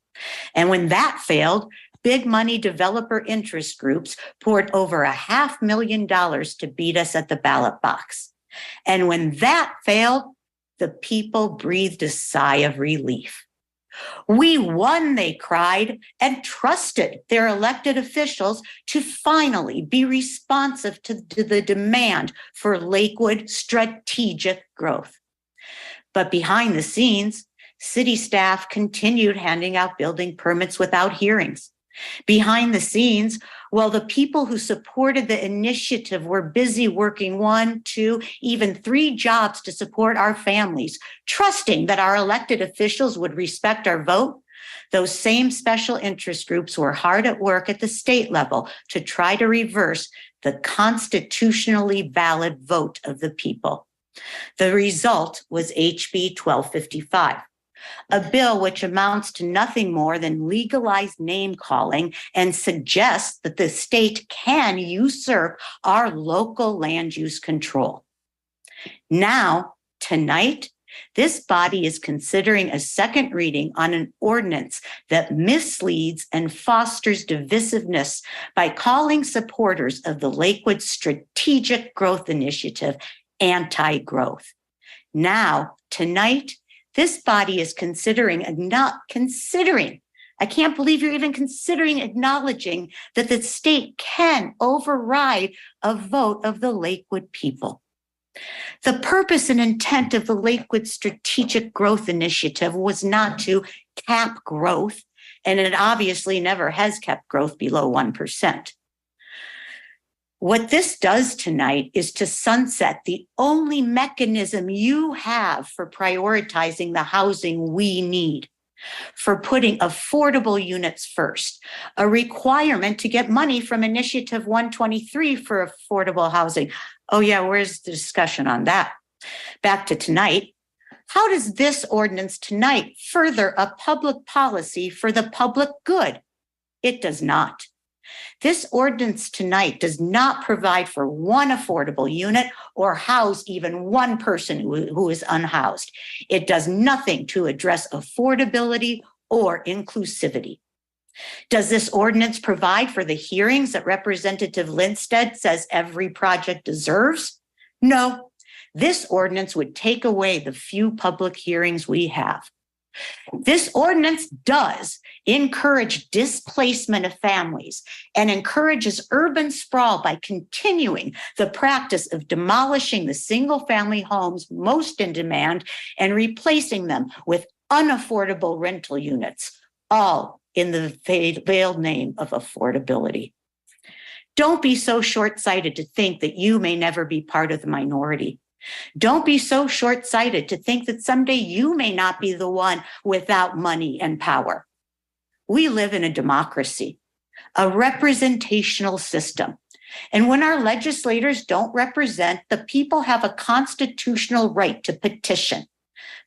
And when that failed, big money developer interest groups poured over $500,000 to beat us at the ballot box. And when that failed, the people breathed a sigh of relief. We won, they cried, and trusted their elected officials to finally be responsive to the demand for Lakewood strategic growth. But behind the scenes, city staff continued handing out building permits without hearings. Behind the scenes, while the people who supported the initiative were busy working 1, 2, even 3 jobs to support our families, trusting that our elected officials would respect our vote, those same special interest groups were hard at work at the state level to try to reverse the constitutionally valid vote of the people. The result was HB 1255. A bill which amounts to nothing more than legalized name calling and suggests that the state can usurp our local land use control. Now, tonight, this body is considering a second reading on an ordinance that misleads and fosters divisiveness by calling supporters of the Lakewood Strategic Growth Initiative anti-growth. Now, tonight, this body is I can't believe you're even considering acknowledging that the state can override a vote of the Lakewood people. The purpose and intent of the Lakewood Strategic Growth Initiative was not to cap growth, and it obviously never has kept growth below 1%. What this does tonight is to sunset the only mechanism you have for prioritizing the housing we need, for putting affordable units first, a requirement to get money from Initiative 123 for affordable housing. Oh yeah, where's the discussion on that? Back to tonight. How does this ordinance tonight further a public policy for the public good? It does not. This ordinance tonight does not provide for one affordable unit or house even one person who is unhoused. It does nothing to address affordability or inclusivity. Does this ordinance provide for the hearings that Representative Lindstedt says every project deserves? No. This ordinance would take away the few public hearings we have. This ordinance does encourage displacement of families and encourages urban sprawl by continuing the practice of demolishing the single-family homes most in demand and replacing them with unaffordable rental units, all in the veiled name of affordability. Don't be so short-sighted to think that you may never be part of the minority. Don't be so short-sighted to think that someday you may not be the one without money and power. We live in a democracy, a representational system. And when our legislators don't represent, the people have a constitutional right to petition.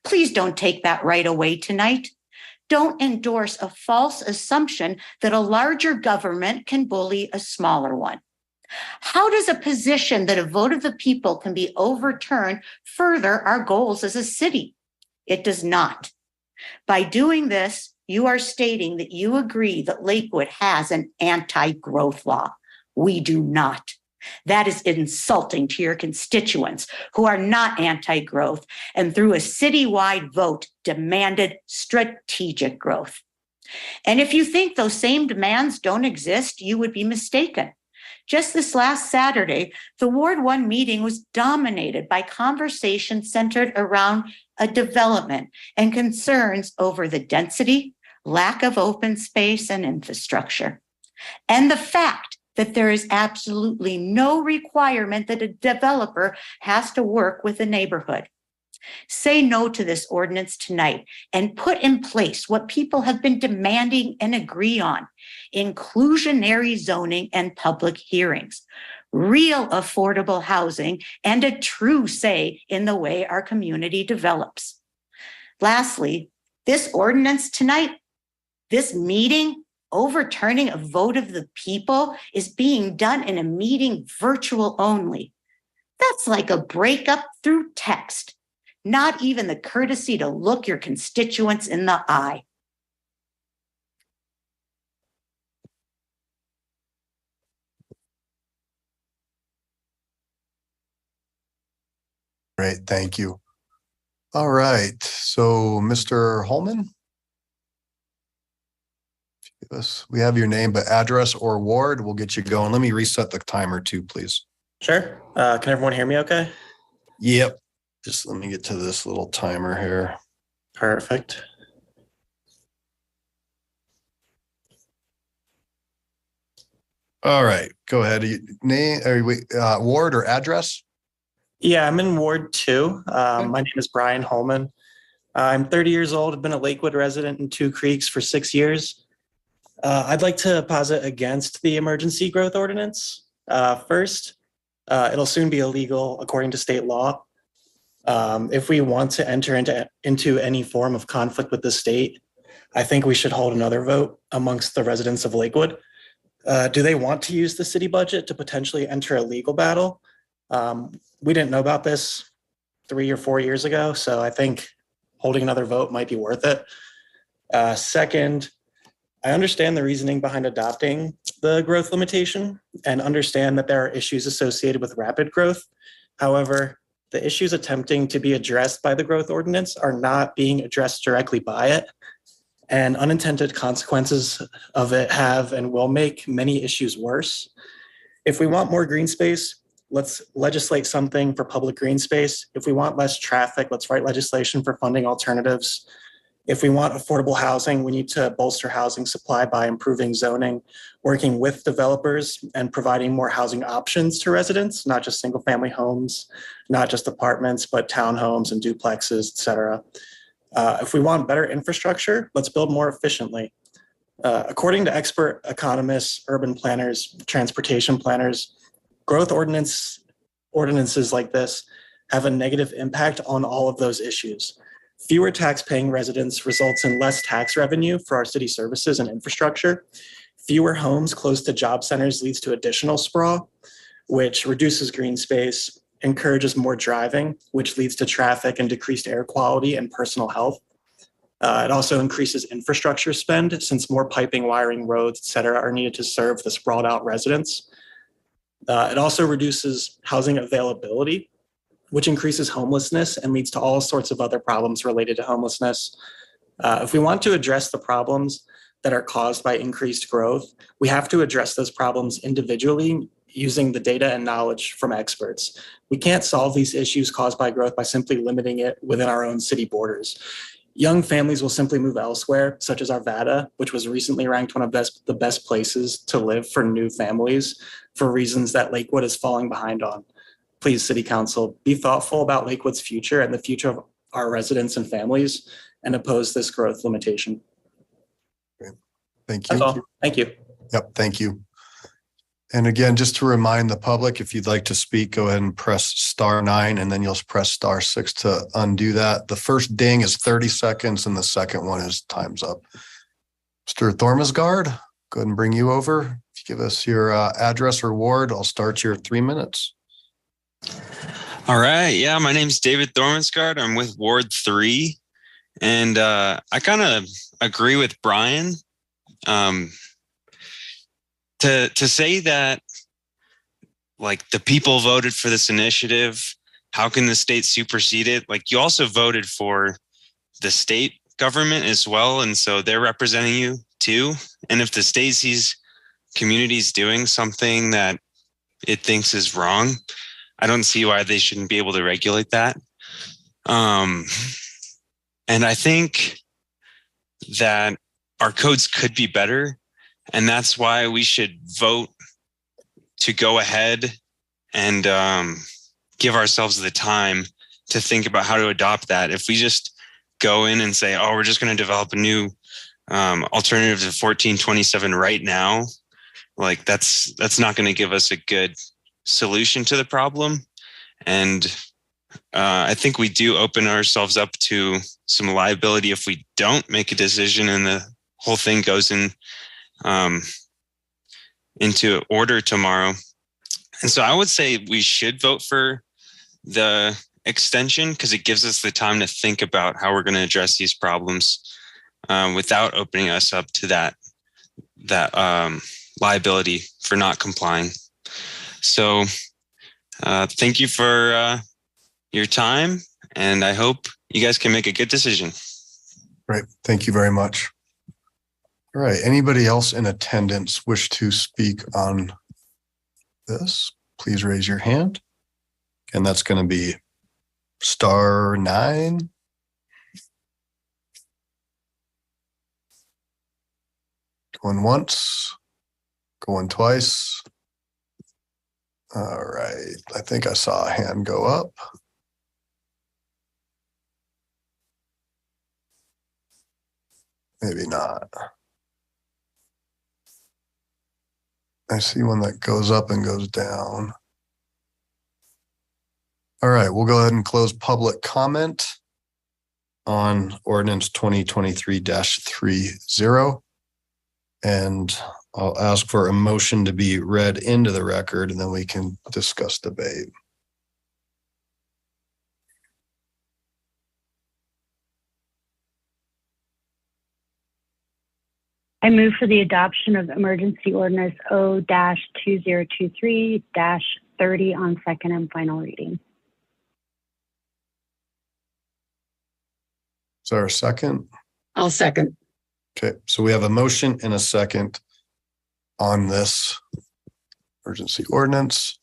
Please don't take that right away tonight. Don't endorse a false assumption that a larger government can bully a smaller one. How does a position that a vote of the people can be overturned further our goals as a city? It does not. By doing this, you are stating that you agree that Lakewood has an anti-growth law. We do not. That is insulting to your constituents who are not anti-growth and through a citywide vote demanded strategic growth. And if you think those same demands don't exist, you would be mistaken. Just this last Saturday, the Ward 1 meeting was dominated by conversations centered around a development and concerns over the density, lack of open space and infrastructure, and the fact that there is absolutely no requirement that a developer has to work with a neighborhood. Say no to this ordinance tonight and put in place what people have been demanding and agree on: inclusionary zoning and public hearings, real affordable housing, and a true say in the way our community develops. Lastly, this ordinance tonight, this meeting, overturning a vote of the people, is being done in a meeting virtual only. That's like a breakup through text. Not even the courtesy to look your constituents in the eye. Great, thank you. All right, so Mr. Holman? We have your name, but address or ward, we'll get you going. Let me reset the timer too, please. Sure. Can everyone hear me okay? Yep. Just let me get to this little timer here. Perfect. All right, go ahead. Name, ward or address? Yeah, I'm in Ward 2. My name is Brian Holman. I'm 30 years old. I've been a Lakewood resident in Two Creeks for 6 years. I'd like to posit against the emergency growth ordinance. First, it'll soon be illegal according to state law. If we want to enter into any form of conflict with the state, I think we should hold another vote amongst the residents of Lakewood. Do they want to use the city budget to potentially enter a legal battle? We didn't know about this 3 or 4 years ago, so I think holding another vote might be worth it. Second, I understand the reasoning behind adopting the growth limitation and understand that there are issues associated with rapid growth. However, the issues attempting to be addressed by the growth ordinance are not being addressed directly by it, and unintended consequences of it have and will make many issues worse. If we want more green space, let's legislate something for public green space. If we want less traffic, let's write legislation for funding alternatives. If we want affordable housing, we need to bolster housing supply by improving zoning, working with developers and providing more housing options to residents, not just single family homes, not just apartments, but townhomes and duplexes, et cetera. If we want better infrastructure, let's build more efficiently. According to expert economists, urban planners, transportation planners, growth ordinances like this have a negative impact on all of those issues. Fewer tax-paying residents results in less tax revenue for our city services and infrastructure. Fewer homes close to job centers leads to additional sprawl, which reduces green space, encourages more driving, which leads to traffic and decreased air quality and personal health. It also increases infrastructure spend since more piping, wiring, roads, et cetera, are needed to serve the sprawled out residents. It also reduces housing availability, which increases homelessness and leads to all sorts of other problems related to homelessness. If we want to address the problems that are caused by increased growth, we have to address those problems individually using the data and knowledge from experts. We can't solve these issues caused by growth by simply limiting it within our own city borders. Young families will simply move elsewhere, such as Arvada, which was recently ranked one of the best places to live for new families for reasons that Lakewood is falling behind on. Please, City Council, be thoughtful about Lakewood's future and the future of our residents and families and oppose this growth limitation. Thank you. That's all. Thank you. Yep, thank you. And again, just to remind the public, if you'd like to speak, go ahead and press *9 and then you'll press *6 to undo that. The first ding is 30 seconds and the second one is time's up. Mr. Thormesgaard, go ahead and bring you over. If you give us your address or ward, I'll start your 3 minutes. All right. Yeah, my name's David Thormesgaard. I'm with Ward 3. And I kind of agree with Brian. To say that like the people voted for this initiative. How can the state supersede it? Like you also voted for the state government as well. And so they're representing you too. And if the state sees communities doing something that it thinks is wrong, I don't see why they shouldn't be able to regulate that. And I think that our codes could be better. And that's why we should vote to go ahead and give ourselves the time to think about how to adopt that. If we just go in and say, oh, we're just going to develop a new alternative to 1427 right now, like that's not going to give us a good solution to the problem. And I think we do open ourselves up to some liability if we don't make a decision and the whole thing goes in into order tomorrow. And so I would say we should vote for the extension because it gives us the time to think about how we're going to address these problems without opening us up to that liability for not complying. So thank you for your time, and I hope you guys can make a good decision. Great. Thank you very much. All right. Anybody else in attendance wish to speak on this? Please raise your hand. And that's going to be *9. Going once, going twice. All right. I think I saw a hand go up. Maybe not. I see one that goes up and goes down. All right, we'll go ahead and close public comment on ordinance 2023-30. And I'll ask for a motion to be read into the record, and then we can discuss debate. I move for the adoption of emergency ordinance O-2023-30 on second and final reading. Is there a second? I'll second. Okay, so we have a motion and a second on this emergency ordinance.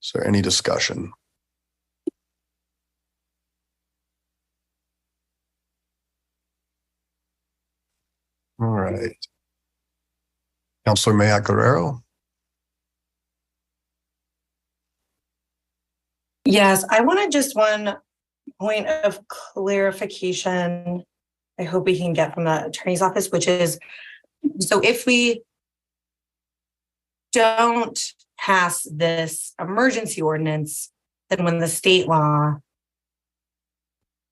Is there any discussion? All right. Councilor Mayak Guerrero. Yes, I wanted just one point of clarification. I hope we can get from the attorney's office, which is, so if we don't pass this emergency ordinance, then when the state law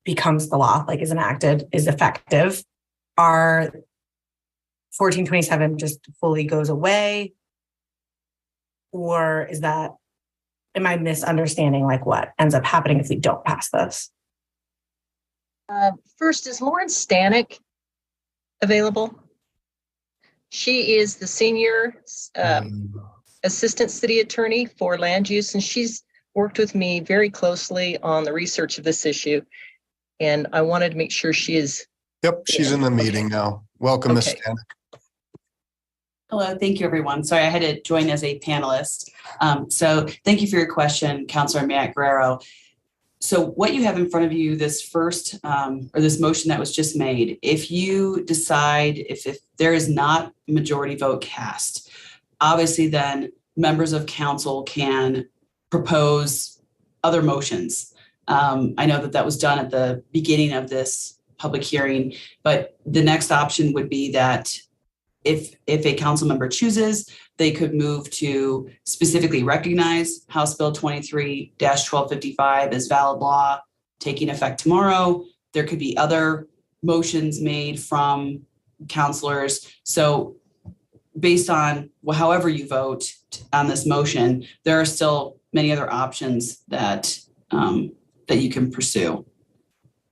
becomes the law, like is enacted, is effective, our 1427 just fully goes away? Or is that, am I misunderstanding like what ends up happening if we don't pass this? First, is Lauren Stanek available? She is the senior assistant city attorney for land use, and she's worked with me very closely on the research of this issue. And I wanted to make sure she is. Yep, she's in the meeting now. Welcome, Ms. Stanek. Hello, thank you, everyone. Sorry, I had to join as a panelist. So thank you for your question, Councilor Matt Guerrero. So what you have in front of you, this first, or this motion that was just made, if you decide, if there is not a majority vote cast, obviously then members of council can propose other motions. I know that was done at the beginning of this public hearing, but the next option would be that if a council member chooses, they could move to specifically recognize House Bill 23-1255 as valid law, taking effect tomorrow. There could be other motions made from councilors. So based on however you vote on this motion, there are still many other options that that you can pursue.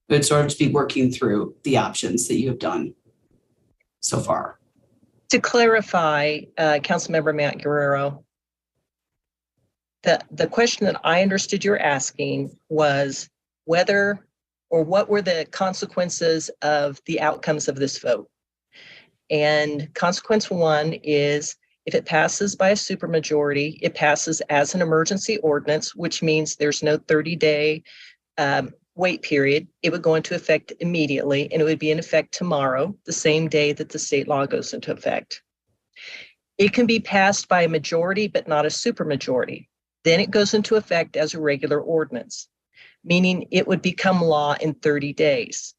It would sort of just be working through the options that you have done so far. To clarify, Councilmember Matt Guerrero, The question that I understood you're asking was whether or what were the consequences of the outcomes of this vote. And consequence one is if it passes by a supermajority, it passes as an emergency ordinance, which means there's no 30-day wait period. It would go into effect immediately, and it would be in effect tomorrow, the same day that the state law goes into effect. It can be passed by a majority, but not a supermajority. Then it goes into effect as a regular ordinance, meaning it would become law in 30 days.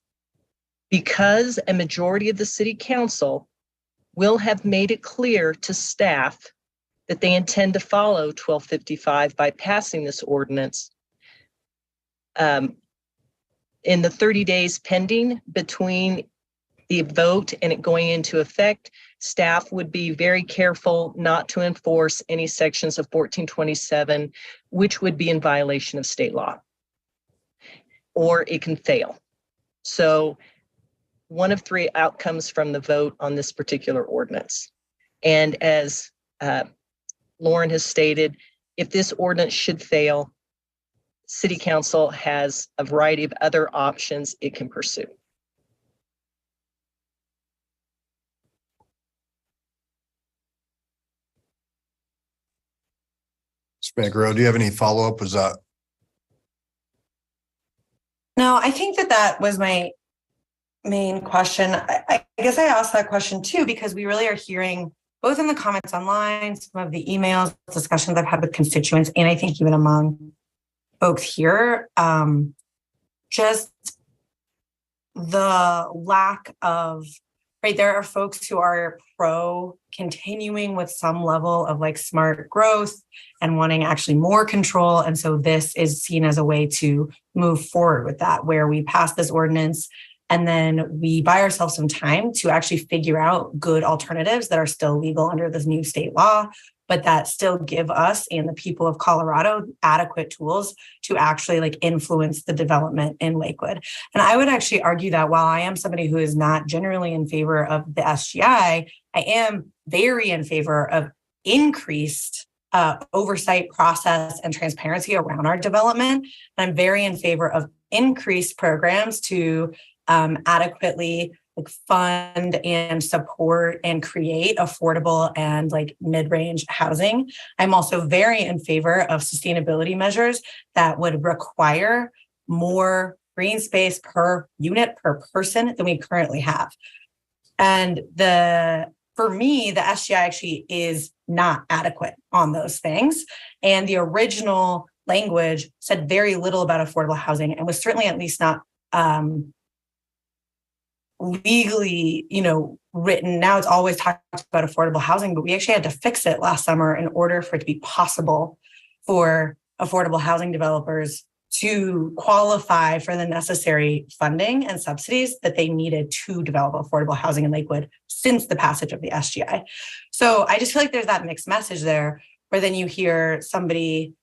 Because a majority of the city council will have made it clear to staff that they intend to follow 1255 by passing this ordinance, in the 30 days pending between the vote and it going into effect, staff would be very careful not to enforce any sections of 1427, which would be in violation of state law, or it can fail. So one of three outcomes from the vote on this particular ordinance. And as Lauren has stated, if this ordinance should fail, City Council has a variety of other options it can pursue. Magro, do you have any follow-up? Was that? No, I think that was my main question. I guess I asked that question too, because we really are hearing both in the comments online, some of the emails, discussions I've had with constituents, and I think even among folks here, just the lack of, right, there are folks who are pro continuing with some level of like smart growth and wanting actually more control. And so this is seen as a way to move forward with that, where we pass this ordinance and then we buy ourselves some time to actually figure out good alternatives that are still legal under this new state law, but that still give us and the people of Colorado adequate tools to actually like influence the development in Lakewood. And I would actually argue that while I am somebody who is not generally in favor of the SGI, I am very in favor of increased oversight process and transparency around our development. And I'm very in favor of increased programs to adequately like fund and support and create affordable and like mid-range housing. I'm also very in favor of sustainability measures that would require more green space per unit per person than we currently have. And for me, the SGI actually is not adequate on those things. And the original language said very little about affordable housing and was certainly at least not legally, written. Now it's always talked about affordable housing, but we actually had to fix it last summer in order for it to be possible for affordable housing developers to qualify for the necessary funding and subsidies that they needed to develop affordable housing in Lakewood since the passage of the SGI. So I just feel like there's that mixed message there, where then you hear somebody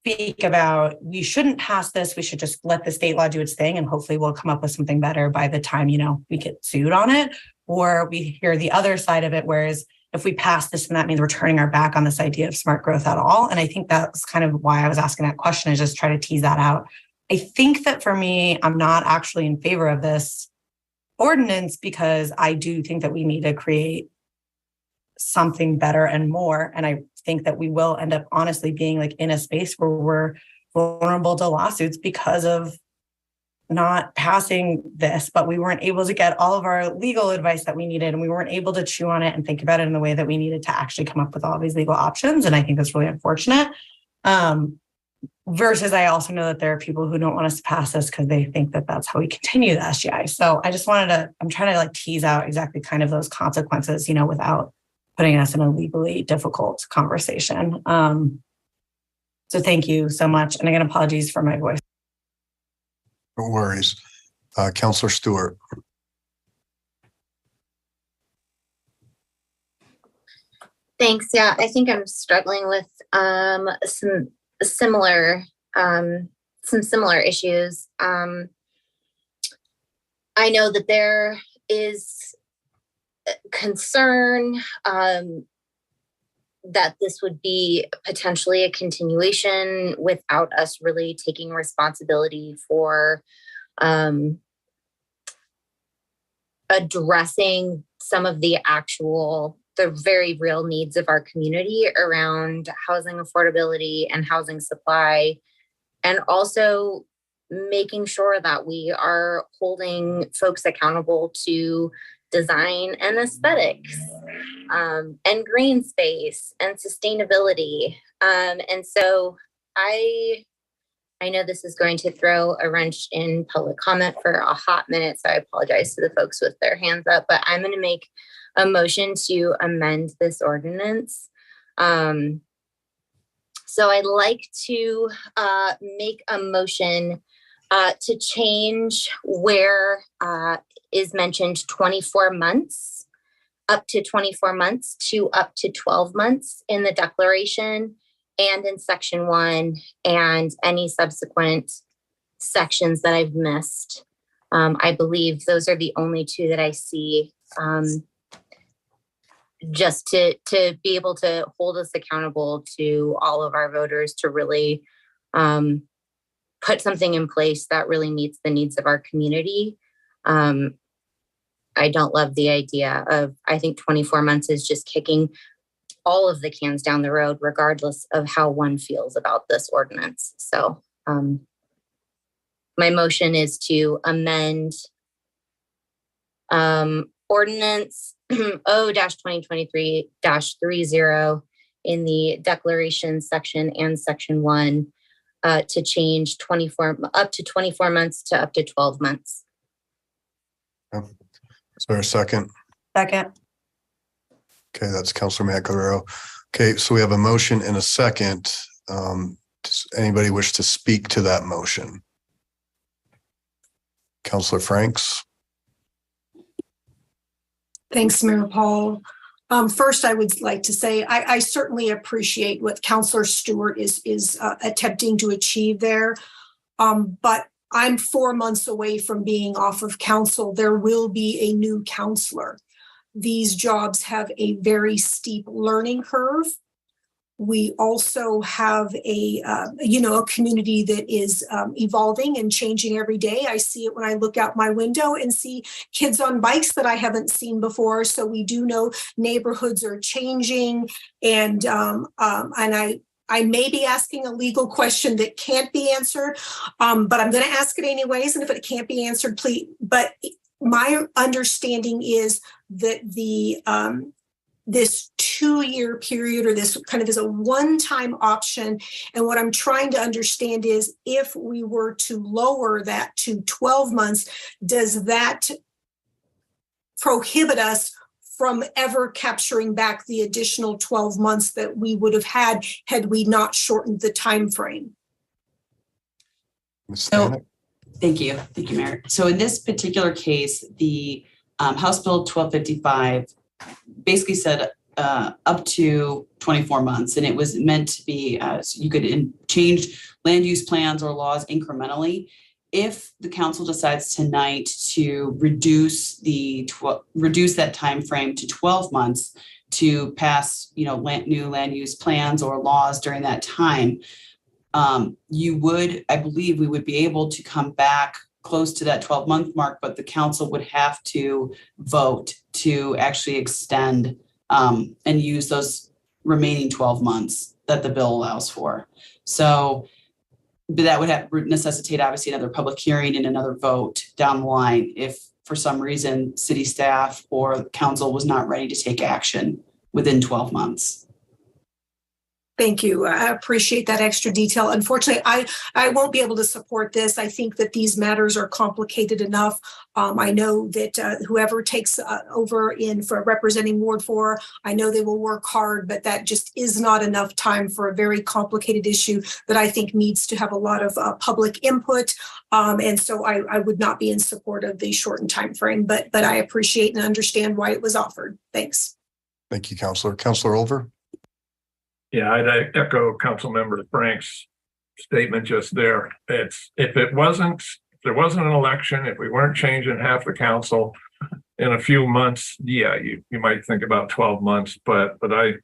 speak about, we shouldn't pass this, we should just let the state law do its thing and hopefully we'll come up with something better by the time, we get sued on it. Or we hear the other side of it, whereas if we pass this, and that means we're turning our back on this idea of smart growth at all. And I think that's kind of why I was asking that question, is just try to tease that out. I think that for me, I'm not actually in favor of this ordinance because I do think that we need to create something better and more. And I think that we will end up honestly being like in a space where we're vulnerable to lawsuits because of not passing this, but we weren't able to get all of our legal advice that we needed, and we weren't able to chew on it and think about it in the way that we needed to actually come up with all these legal options. And I think that's really unfortunate. Versus I also know that there are people who don't want us to pass this because they think that that's how we continue the SGI. So I just I'm trying to like tease out exactly kind of those consequences, without putting us in a legally difficult conversation. So thank you so much. And again, apologies for my voice. No worries. Councillor Stewart. Thanks. Yeah, I think I'm struggling with some similar issues. I know that there is concern that this would be potentially a continuation without us really taking responsibility for addressing some of the very real needs of our community around housing affordability and housing supply, and also making sure that we are holding folks accountable to design and aesthetics, and green space and sustainability. And so I know this is going to throw a wrench in public comment for a hot minute, so I apologize to the folks with their hands up, but I'm going to make a motion to amend this ordinance. So I'd like to make a motion to change where is mentioned 24 months, up to 24 months to up to 12 months in the declaration and in section 1 and any subsequent sections that I've missed. I believe those are the only two that I see, just to be able to hold us accountable to all of our voters to really put something in place that really meets the needs of our community. I don't love the idea of, I think 24 months is just kicking all of the cans down the road, regardless of how one feels about this ordinance. So my motion is to amend ordinance O-2023-30 in the declaration section and section 1 to change up to 24 months to up to 12 months. Is there a second? Second. Okay, that's Councilor Matt Guerrero. Okay, so we have a motion and a second. Does anybody wish to speak to that motion? Councilor Franks? Thanks, Mayor Paul. First, I would like to say I certainly appreciate what Councilor Stewart is attempting to achieve there. But I'm 4 months away from being off of council. There will be a new counselor. These jobs have a very steep learning curve. We also have a community that is evolving and changing every day. I see it when I look out my window and see kids on bikes that I haven't seen before. So we do know neighborhoods are changing, and I may be asking a legal question that can't be answered, but I'm going to ask it anyways. And if it can't be answered, please. But my understanding is that this 2-year period, or this kind of is a one-time option. And what I'm trying to understand is, if we were to lower that to 12 months, does that prohibit us from ever capturing back the additional 12 months that we would have had we not shortened the time frame? So, thank you, Mayor. So in this particular case, the House Bill 1255 basically said up to 24 months, and it was meant to be so you could change land use plans or laws incrementally. If the council decides tonight to reduce that time frame to 12 months to pass, new land use plans or laws during that time, I believe we would be able to come back close to that 12-month mark, but the council would have to vote to actually extend and use those remaining 12 months that the bill allows for. So, but that would necessitate obviously another public hearing and another vote down the line if for some reason city staff or council was not ready to take action within 12 months. Thank you. I appreciate that extra detail. Unfortunately, I won't be able to support this. I think that these matters are complicated enough. I know that whoever takes over for representing Ward 4, I know they will work hard, but that just is not enough time for a very complicated issue that I think needs to have a lot of public input. And so I would not be in support of the shortened time frame, but I appreciate and understand why it was offered. Thanks. Thank you, Councilor. Councilor Olver? Yeah, I'd echo Councilmember Frank's statement just there. If there wasn't an election, if we weren't changing half the council in a few months, yeah, you might think about 12 months, but I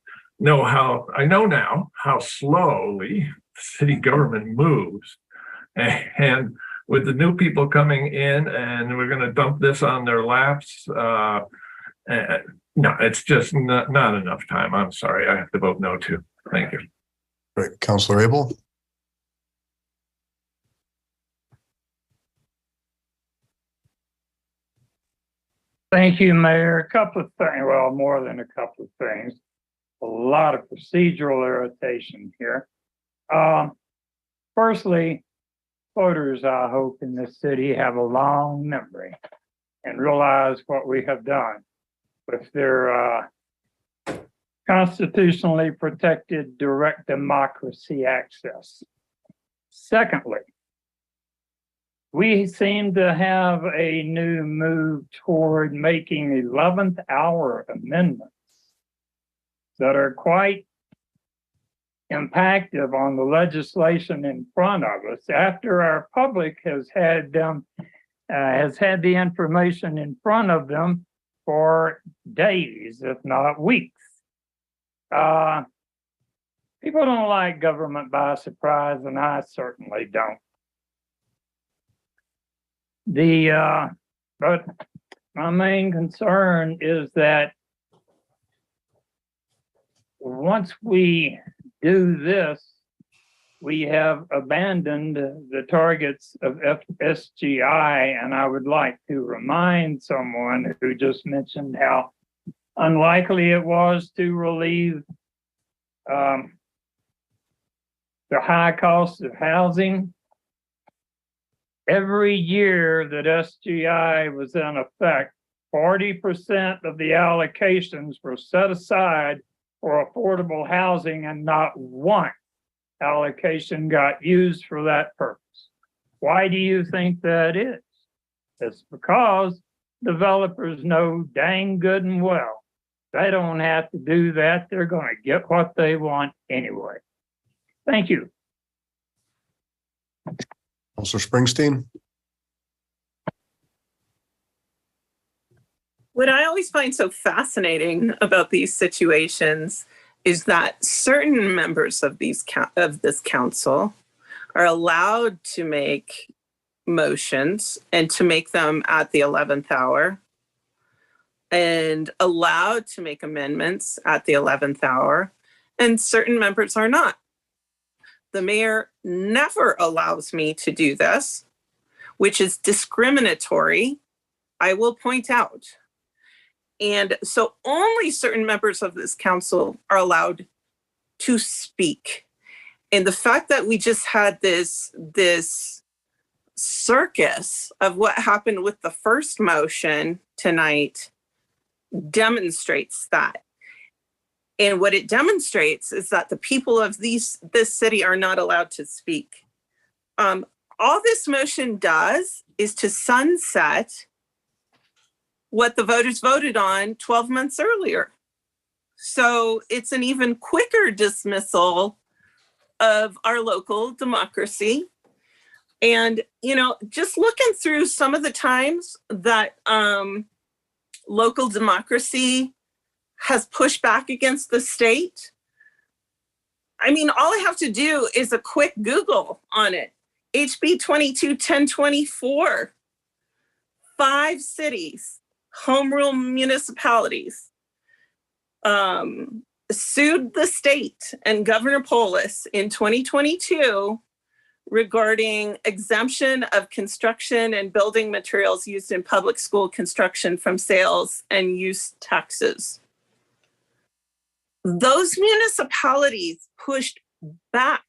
know now how slowly city government moves. And with the new people coming in and we're going to dump this on their laps, no, it's just not enough time. I'm sorry. I have to vote no too. Thank you. Right, Councilor Abel. Thank you, Mayor. A couple of things, well, more than a couple of things. A lot of procedural irritation here. Firstly, voters, I hope, in this city have a long memory and realize what we have done with their constitutionally protected direct democracy access. Secondly, we seem to have a new move toward making 11th hour amendments that are quite impactful on the legislation in front of us after our public has had the information in front of them for days, if not weeks. People don't like government by surprise, and I certainly don't. But my main concern is that once we do this, we have abandoned the targets of SGI, and I would like to remind someone who just mentioned how unlikely it was to relieve the high cost of housing. Every year that SGI was in effect, 40% of the allocations were set aside for affordable housing, and not one allocation got used for that purpose. Why do you think that is? It's because developers know dang good and well they don't have to do that. They're going to get what they want anyway. Thank you. Councilor Springsteen. What I always find so fascinating about these situations is that certain members of this council are allowed to make motions and to make them at the 11th hour, and allowed to make amendments at the 11th hour, and certain members are not. The mayor never allows me to do this, which is discriminatory, I will point out. And so only certain members of this council are allowed to speak. And the fact that we just had this circus of what happened with the first motion tonight demonstrates that. And what it demonstrates is that the people of this city are not allowed to speak. All this motion does is to sunset what the voters voted on 12 months earlier. So it's an even quicker dismissal of our local democracy. And, you know, just looking through some of the times that local democracy has pushed back against the state, I mean, all I have to do is a quick Google on it. HB 22-1024, 5 cities, home rule municipalities, sued the state and Governor Polis in 2022 regarding exemption of construction and building materials used in public school construction from sales and use taxes. Those municipalities pushed back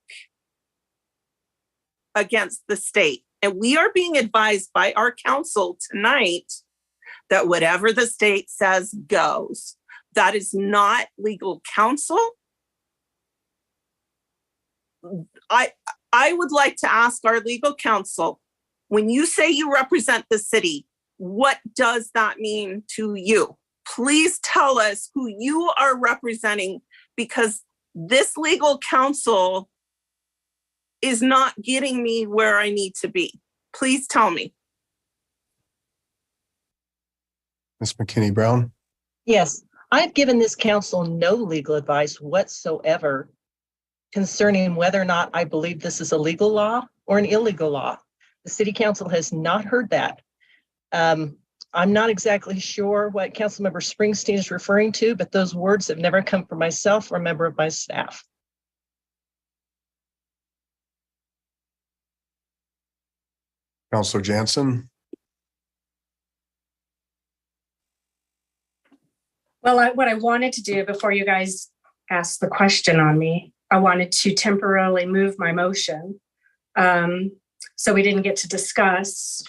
against the state. And we are being advised by our council tonight that whatever the state says goes. That is not legal counsel. I would like to ask our legal counsel, when you say you represent the city, what does that mean to you? Please tell us who you are representing, because this legal counsel is not getting me where I need to be. Please tell me. Ms. McKinney Brown. Yes, I've given this council no legal advice whatsoever concerning whether or not I believe this is a legal law or an illegal law. The city council has not heard that. I'm not exactly sure what Councilmember Springsteen is referring to, but those words have never come from myself or a member of my staff. Counselor Jansen. Well, what I wanted to do before you guys asked the question on me, I wanted to temporarily move my motion. So we didn't get to discuss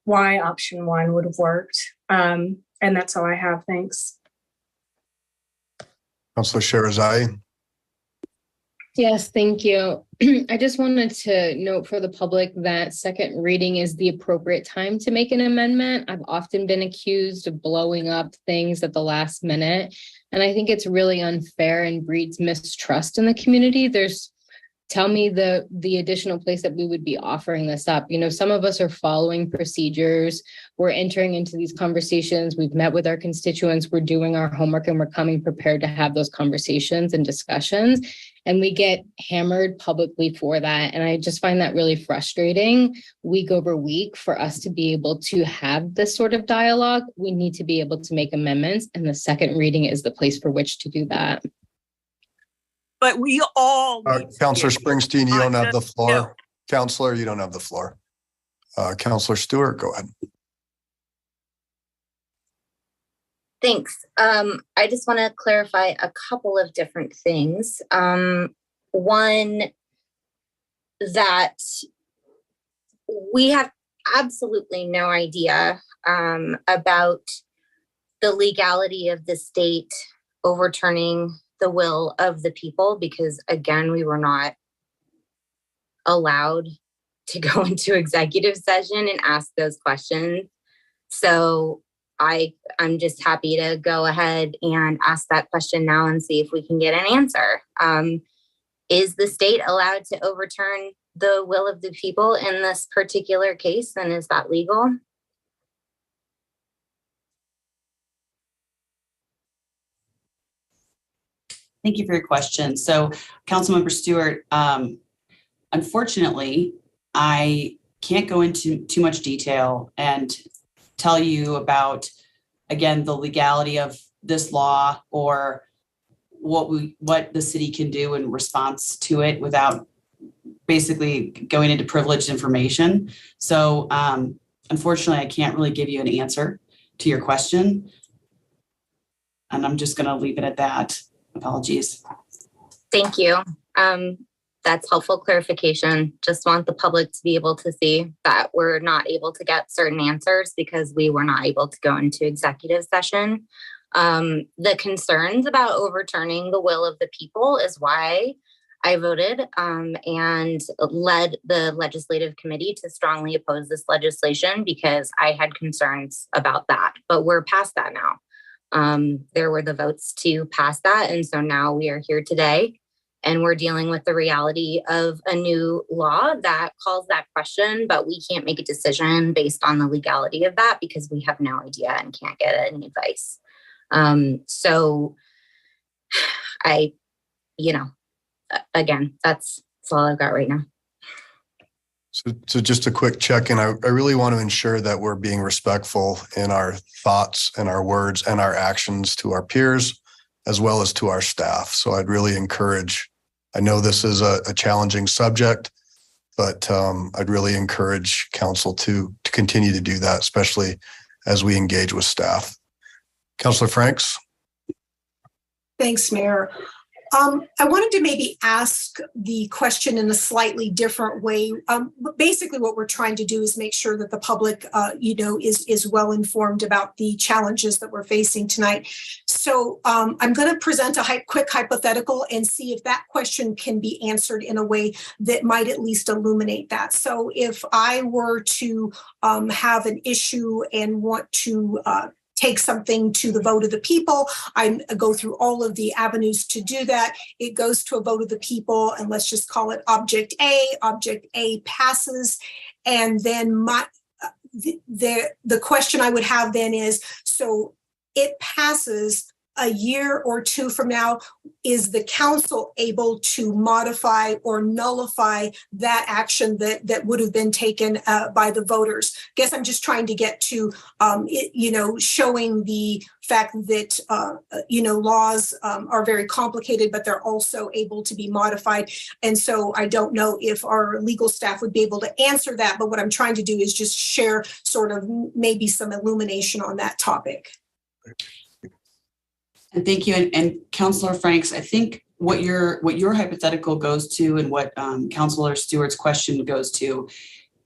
why option one would have worked. And that's all I have. Thanks. Counselor Sherazai. Yes, thank you. I just wanted to note for the public that second reading is the appropriate time to make an amendment. I've often been accused of blowing up things at the last minute, and I think it's really unfair and breeds mistrust in the community. Tell me the additional place that we would be offering this up. You know, some of us are following procedures. We're entering into these conversations. We've met with our constituents. We're doing our homework and we're coming prepared to have those conversations and discussions. And we get hammered publicly for that. And I just find that really frustrating week over week. For us to be able to have this sort of dialogue, we need to be able to make amendments. And the second reading is the place for which to do that. But we all. Counselor Springsteen, you don't have the floor. Counselor, you don't have the floor. Counselor Stewart, go ahead. Thanks. I just want to clarify a couple of different things. One, that we have absolutely no idea about the legality of the state overturning the will of the people, because again, we were not allowed to go into executive session and ask those questions. So I'm just happy to go ahead and ask that question now and see if we can get an answer. Is the state allowed to overturn the will of the people in this particular case? And is that legal? Thank you for your question. So, Councilmember Stewart, unfortunately, I can't go into too much detail and tell you about, again, the legality of this law or what the city can do in response to it without basically going into privileged information. So, unfortunately, I can't really give you an answer to your question. And I'm just going to leave it at that. Apologies. Thank you. That's helpful clarification. Just want the public to be able to see that we're not able to get certain answers because we were not able to go into executive session. The concerns about overturning the will of the people is why I voted and led the legislative committee to strongly oppose this legislation, because I had concerns about that. But we're past that now. There were the votes to pass that. And so now we are here today and we're dealing with the reality of a new law that calls that question, but we can't make a decision based on the legality of that because we have no idea and can't get any advice. So again, that's all I've got right now. So just a quick check-in. I really want to ensure that we're being respectful in our thoughts and our words and our actions to our peers, as well as to our staff. So I'd really encourage, I know this is a challenging subject, but I'd really encourage council to continue to do that, especially as we engage with staff. Councilor Franks. Thanks, Mayor. I wanted to maybe ask the question in a slightly different way. Basically, what we're trying to do is make sure that the public, is well informed about the challenges that we're facing tonight. So I'm going to present a quick hypothetical and see if that question can be answered in a way that might at least illuminate that. So if I were to have an issue and want to take something to the vote of the people, I go through all of the avenues to do that. It goes to a vote of the people, and let's just call it object A. Object A passes, and then the question I would have then is, so it passes, a year or two from now, is the council able to modify or nullify that action that would have been taken by the voters? Guess I'm just trying to get to, showing the fact that, laws are very complicated, but they're also able to be modified. And so I don't know if our legal staff would be able to answer that, but what I'm trying to do is just share sort of maybe some illumination on that topic. And thank you. And Councillor Franks, I think what your hypothetical goes to and what Councillor Stewart's question goes to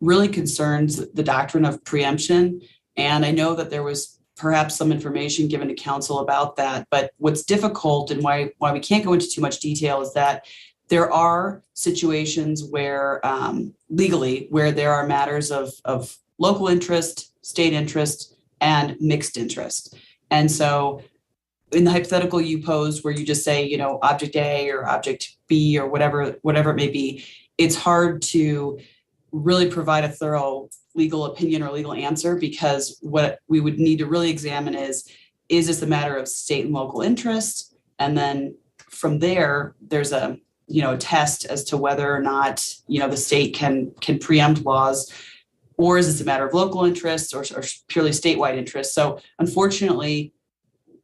really concerns the doctrine of preemption. And I know that there was perhaps some information given to council about that, but what's difficult and why we can't go into too much detail is that there are situations where legally, where there are matters of local interest, state interest, and mixed interest. And so in the hypothetical you posed where you just say, object A or object B or whatever it may be, it's hard to really provide a thorough legal opinion or legal answer, because what we would need to really examine is this a matter of state and local interest? And then from there, there's a test as to whether or not, the state can preempt laws, or is this a matter of local interest or purely statewide interest? So unfortunately,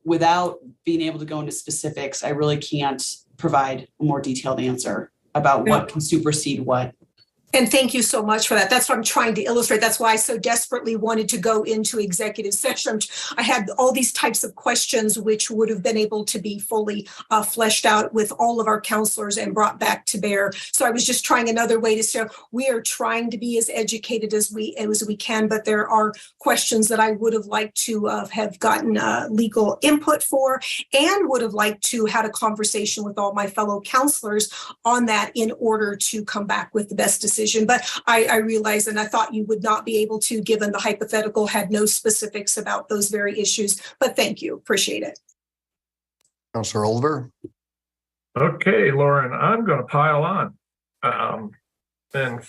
without being able to go into specifics, I really can't provide a more detailed answer about what can supersede what. And thank you so much for that. That's what I'm trying to illustrate. That's why I so desperately wanted to go into executive session. I had all these types of questions which would have been able to be fully fleshed out with all of our counselors and brought back to bear. So I was just trying another way to say we are trying to be as educated as we can, but there are questions that I would have liked to have gotten legal input for, and would have liked to had a conversation with all my fellow counselors on that in order to come back with the best decision. But I realize, and I thought you would not be able to, given the hypothetical had no specifics about those very issues. But thank you. Appreciate it. Councillor Olver. Okay, Lauren, I'm going to pile on and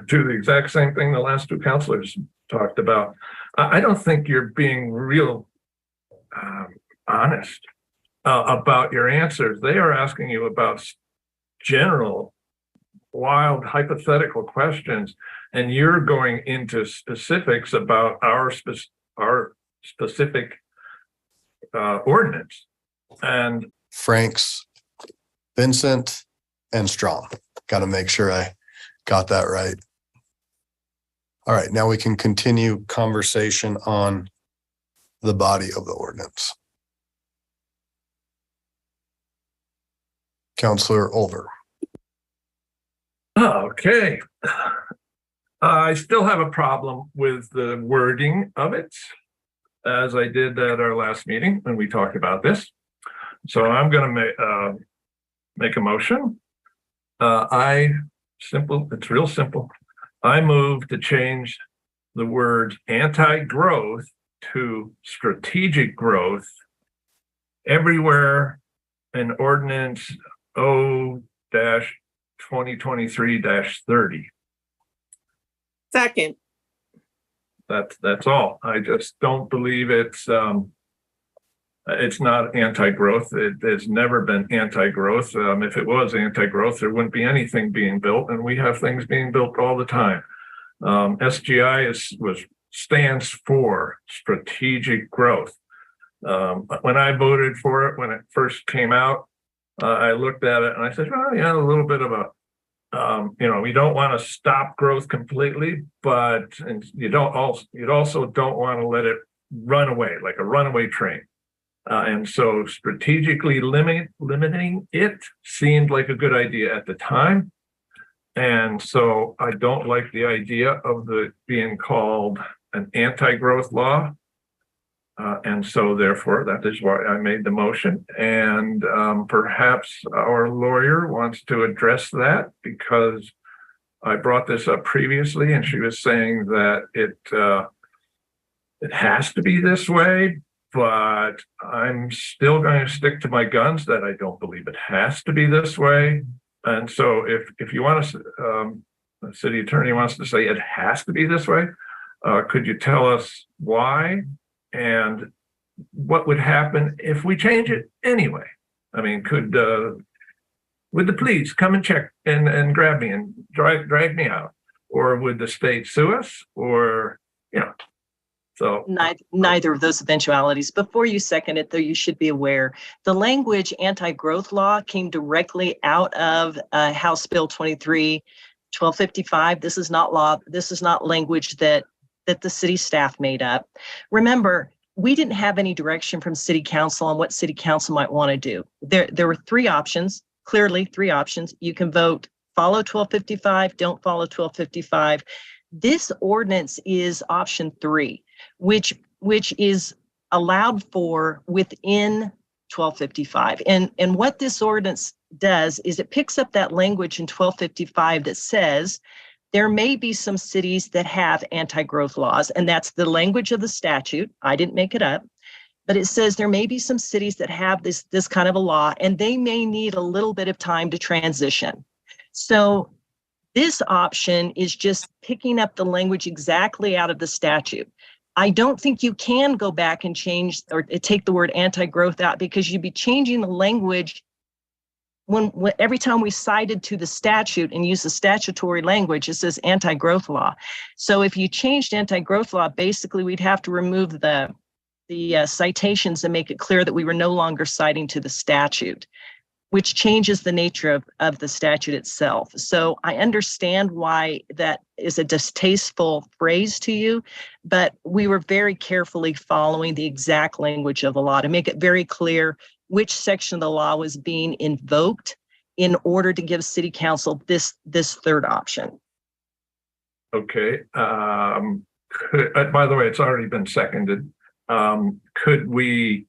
do the exact same thing the last two counselors talked about. I don't think you're being real honest about your answers. They are asking you about general wild hypothetical questions, and you're going into specifics about our specific ordinance. And Franks, Vincent, and Strong. Got to make sure I got that right. All right, now we can continue conversation on the body of the ordinance. Councillor Olver. Okay. I still have a problem with the wording of it, as I did at our last meeting when we talked about this. So I'm going to make a motion. It's real simple. I move to change the word anti-growth to strategic growth everywhere in ordinance O-2023-30. Second. That's all. I just don't believe it's not anti-growth. It has never been anti-growth. If it was anti-growth, there wouldn't be anything being built, and we have things being built all the time. SGI stands for strategic growth. When I voted for it, when it first came out, I looked at it and I said, oh yeah, a little bit of a, we don't want to stop growth completely, but you'd also don't want to let it run away like a runaway train. And so strategically limiting it seemed like a good idea at the time. And so I don't like the idea of the being called an anti-growth law. And so therefore, that is why I made the motion. And perhaps our lawyer wants to address that, because I brought this up previously and she was saying that it has to be this way, but I'm still going to stick to my guns that I don't believe it has to be this way. And so if you want to, the city attorney wants to say it has to be this way, could you tell us why? And what would happen if we change it anyway? I mean, would the police come and check and grab me and drag me out? Or would the state sue us? Or, so. Neither of those eventualities. Before you second it, though, you should be aware the language anti-growth law came directly out of House Bill 1255. This is not law. This is not language that the city staff made up. Remember, we didn't have any direction from city council on what city council might want to do. There were three options, clearly three options. You can vote follow 1255, don't follow 1255. This ordinance is option 3, which is allowed for within 1255. And what this ordinance does is it picks up that language in 1255 that says there may be some cities that have anti-growth laws, and that's the language of the statute. I didn't make it up, but it says there may be some cities that have this kind of a law, and they may need a little bit of time to transition. So this option is just picking up the language exactly out of the statute. I don't think you can go back and change or take the word anti-growth out, because you'd be changing the language when every time we cited to the statute and use the statutory language, it says anti-growth law. So if you changed anti-growth law, basically we'd have to remove the citations and make it clear that we were no longer citing to the statute, which changes the nature of the statute itself. So I understand why that is a distasteful phrase to you, but we were very carefully following the exact language of the law to make it very clear which section of the law was being invoked in order to give city council this third option. Okay. By the way, it's already been seconded. Could we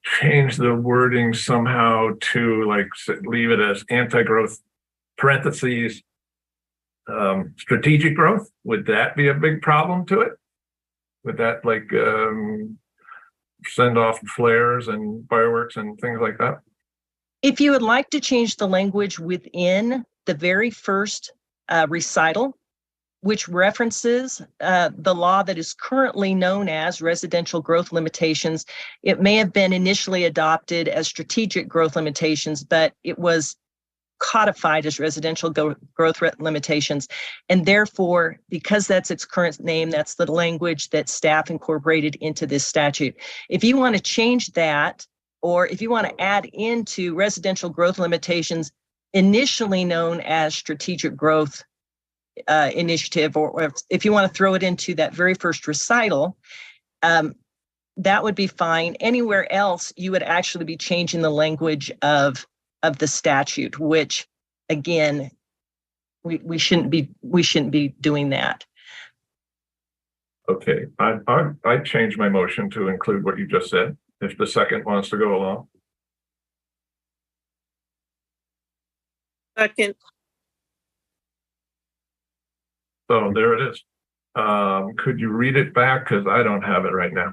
change the wording somehow to leave it as anti-growth parentheses strategic growth? Would that be a big problem to it? Would that send off flares and fireworks and things like that? If you would like to change the language within the very first recital, which references the law that is currently known as residential growth limitations, it may have been initially adopted as strategic growth limitations, but it was codified as residential growth limitations. And therefore, because that's its current name, that's the language that staff incorporated into this statute. If you want to change that, or if you want to add into residential growth limitations initially known as strategic growth initiative, or if you want to throw it into that very first recital, that would be fine. Anywhere else, you would actually be changing the language of the statute, which again, we shouldn't be doing that. Okay, I changed my motion to include what you just said, if the second wants to go along. Second. So there it is. Could you read it back? Because I don't have it right now.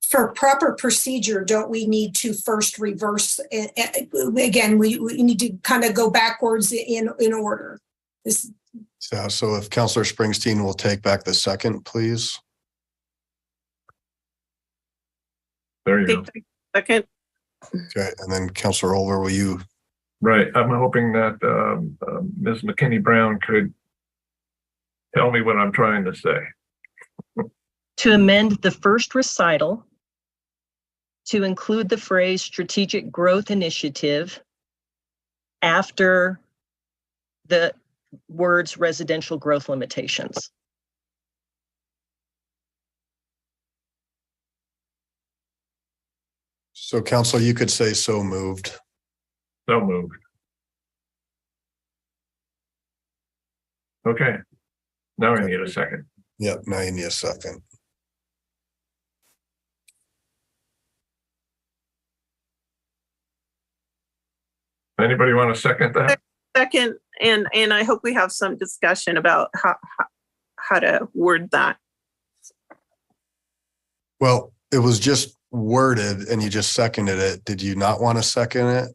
For proper procedure, don't we need to first reverse? Again, we need to kind of go backwards in order. So if Councillor Springsteen will take back the second, please. There you go. Second. Okay, and then Councillor Olver, will you? Right. I'm hoping that Ms. McKinney Brown could tell me what I'm trying to say. To amend the first recital to include the phrase strategic growth initiative after the words residential growth limitations. So Council, you could say so moved. So moved. Okay. Now I need a second. Yep, now you need a second. Anybody want to second that? Second, and I hope we have some discussion about how to word that. Well, it was just worded and you just seconded it. Did you not want to second it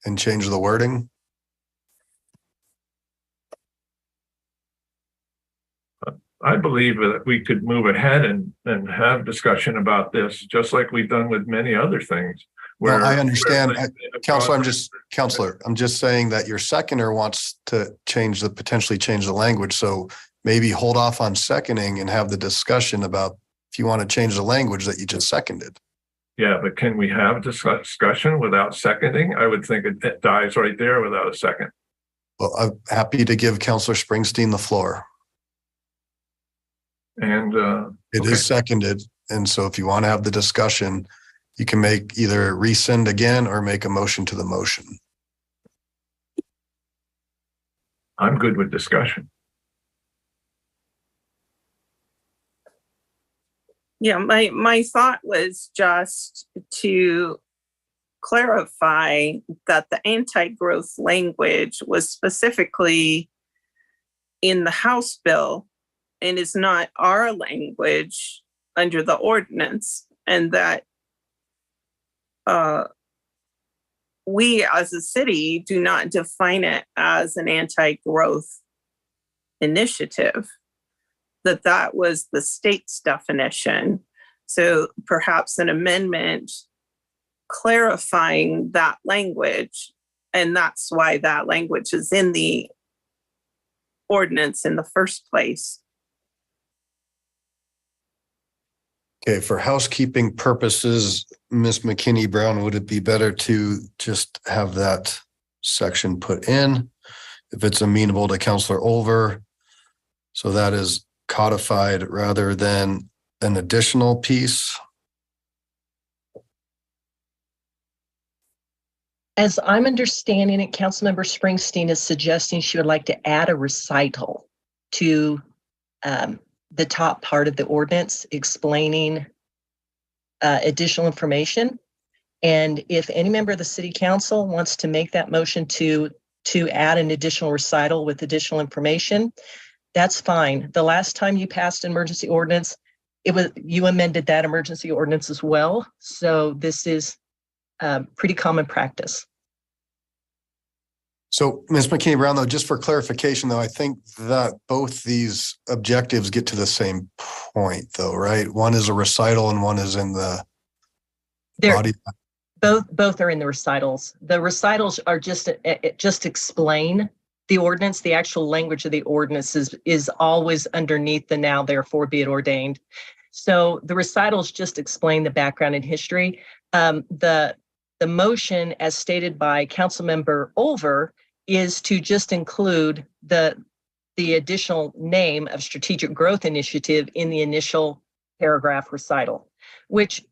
and change the wording? I believe that we could move ahead and have discussion about this, just like we've done with many other things. Well, I understand, Counselor, Counselor, I'm just saying that your seconder wants to potentially change the language. So maybe hold off on seconding and have the discussion about if you want to change the language that you just seconded. Yeah, but can we have discussion without seconding? I would think it dies right there without a second. Well, I'm happy to give Counselor Springsteen the floor. And it is seconded. And so if you want to have the discussion, you can make either rescind again or make a motion to the motion. I'm good with discussion. Yeah, my thought was just to clarify that the anti-growth language was specifically in the House bill and is not our language under the ordinance, and that we as a city do not define it as an anti-growth initiative, that was the state's definition. So perhaps an amendment clarifying that language, and that's why that language is in the ordinance in the first place. Okay, for housekeeping purposes, Ms. McKinney Brown, would it be better to just have that section put in if it's amenable to Counselor Olver? So that is codified rather than an additional piece. As I'm understanding it, Councilmember Springsteen is suggesting she would like to add a recital to the top part of the ordinance explaining additional information. And if any member of the city council wants to make that motion to add an additional recital with additional information, that's fine. The last time you passed an emergency ordinance, you amended that emergency ordinance as well. So this is pretty common practice. So Ms. McKinney Brown, though, just for clarification, though, I think that both these objectives get to the same point, though, right? One is a recital and one is in the body. Both are in the recitals. The recitals are just explain the ordinance. The actual language of the ordinance is always underneath the now therefore be it ordained. So the recitals just explain the background and history. The motion, as stated by Councilmember Olver, is to just include the additional name of Strategic Growth Initiative in the initial paragraph recital, which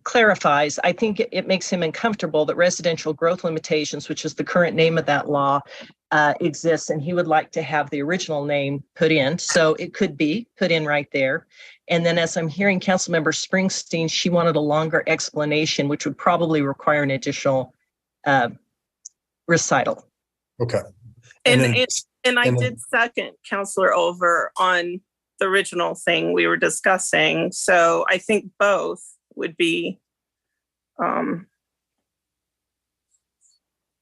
clarifies, I think it makes him uncomfortable that residential growth limitations, which is the current name of that law, exists, and he would like to have the original name put in. So it could be put in right there. And then as I'm hearing Councilmember Springsteen, she wanted a longer explanation, which would probably require an additional recital. Okay. And I did second Councilor Olver on the original thing we were discussing. So I think both would be the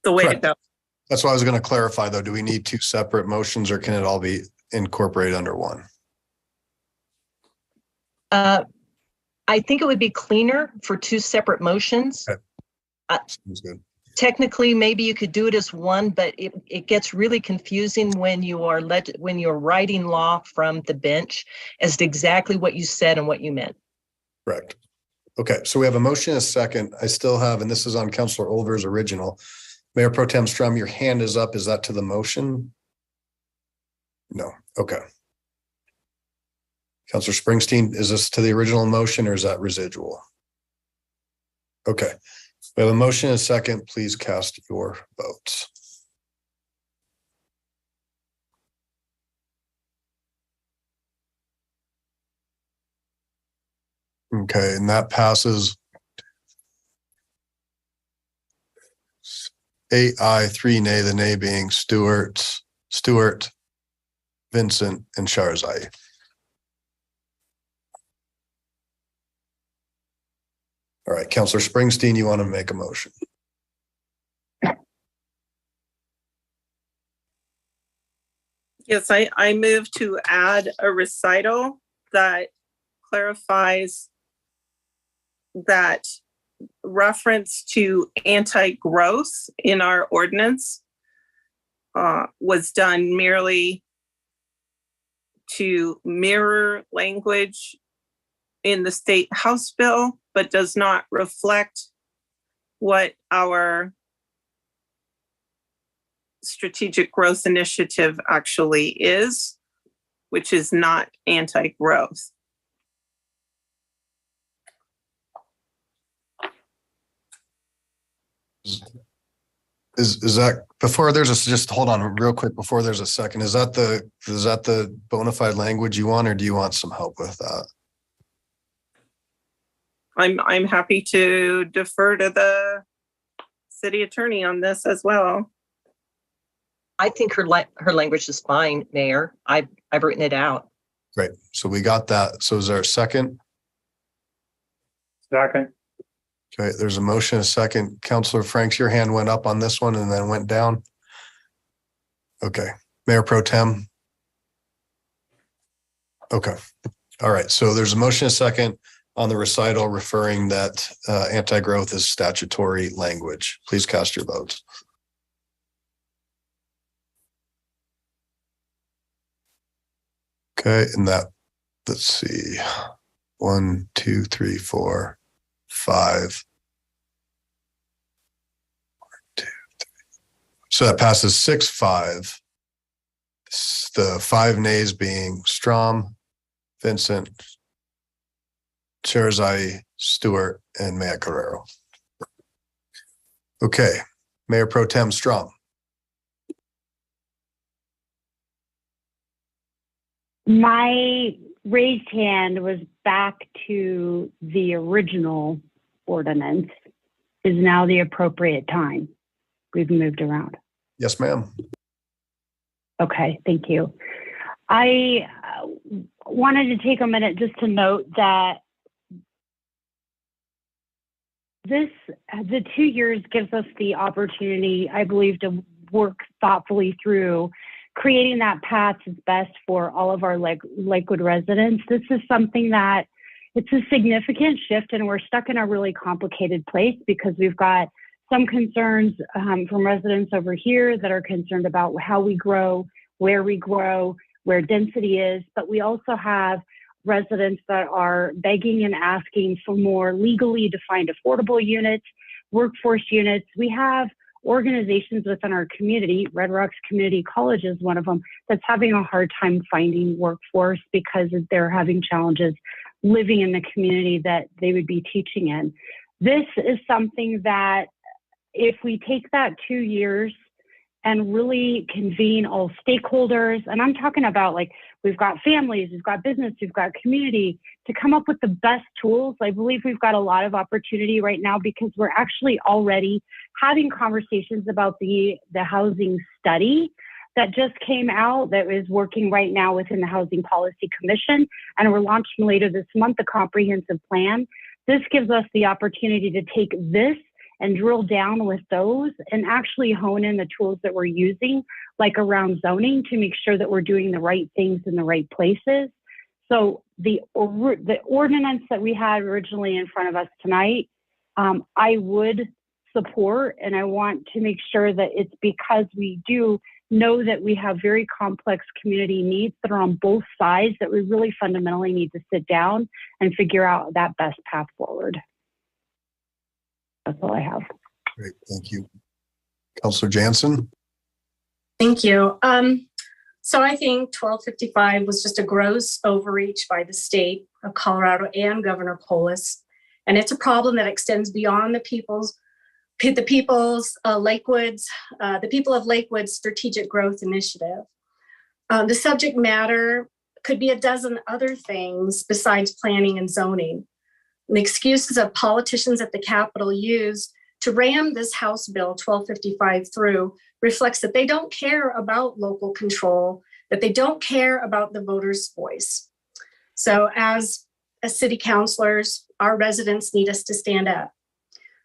way to go. That's what I was going to clarify, though. Do we need two separate motions or can it all be incorporated under one? I think it would be cleaner for two separate motions. Okay. Sounds good. Technically, maybe you could do it as one, but it gets really confusing when you are when you're writing law from the bench as to exactly what you said and what you meant. Correct. Okay, so we have a motion and a second. I still have, and this is on Councilor Olver's original. Mayor Pro Tem Strum, your hand is up. Is that to the motion? No. Okay. Councilor Springsteen, is this to the original motion or is that residual? Okay. We have a motion and a second. Please cast your votes. Okay, and that passes 8 aye, 3 nay, the nay being Stewart, Vincent, and Sharzai. All right, Councilor Springsteen, you want to make a motion? Yes, I move to add a recital that clarifies that reference to anti-growth in our ordinance was done merely to mirror language in the state House bill, but does not reflect what our strategic growth initiative actually is, which is not anti-growth. Is that before there's a, just hold on real quick before there's a second, is that the bona fide language you want, or do you want some help with that? I'm happy to defer to the city attorney on this as well. I think her language is fine, Mayor. I've written it out. Great. So we got that. So is there a second? Second. Okay, there's a motion, a second. Councilor Franks, your hand went up on this one and then went down. Okay, Mayor Pro Tem. Okay, all right. So there's a motion, a second on the recital referring that anti-growth is statutory language. Please cast your votes. Okay, and that, let's see, 1, 2, 3, 4, 5. 1, 2, 3. So that passes 6-5. The 5 nays being Strom, Vincent, Sherzai, Stewart, and Matt Guerrero. Okay, Mayor Pro Tem Strom. My raised hand was back to the original ordinance. Is now the appropriate time? We've moved around. Yes, ma'am. Okay, thank you. I wanted to take a minute just to note that the 2 years gives us the opportunity, I believe, to work thoughtfully through creating that path is best for all of our Lakewood residents. This is something that it's a significant shift, and we're stuck in a really complicated place because we've got some concerns from residents over here that are concerned about how we grow, where density is, but we also have residents that are begging and asking for more legally defined affordable units, workforce units. We have organizations within our community, Red Rocks Community College is one of them, that's having a hard time finding workforce because they're having challenges living in the community that they would be teaching in. This is something that if we take that 2 years and really convene all stakeholders, and I'm talking about like, we've got families, we've got business, we've got community, to come up with the best tools. I believe we've got a lot of opportunity right now because we're actually already having conversations about the housing study that just came out that is working right now within the Housing Policy Commission. And we're launching later this month a comprehensive plan. This gives us the opportunity to take this and drill down with those and actually hone in the tools that we're using, like around zoning, to make sure that we're doing the right things in the right places. So the ordinance that we had originally in front of us tonight, I would support, and I want to make sure that it's because we do know that we have very complex community needs that are on both sides that we really fundamentally need to sit down and figure out that best path forward. That's all I have. Great, thank you. Councilor Jansen. Thank you. So I think 1255 was just a gross overreach by the state of Colorado and Governor Polis. And it's a problem that extends beyond the people of Lakewood's strategic growth initiative. The subject matter could be a dozen other things besides planning and zoning. The excuses of politicians at the Capitol use to ram this House Bill 1255 through reflects that they don't care about local control, that they don't care about the voter's voice. So as city councilors, our residents need us to stand up.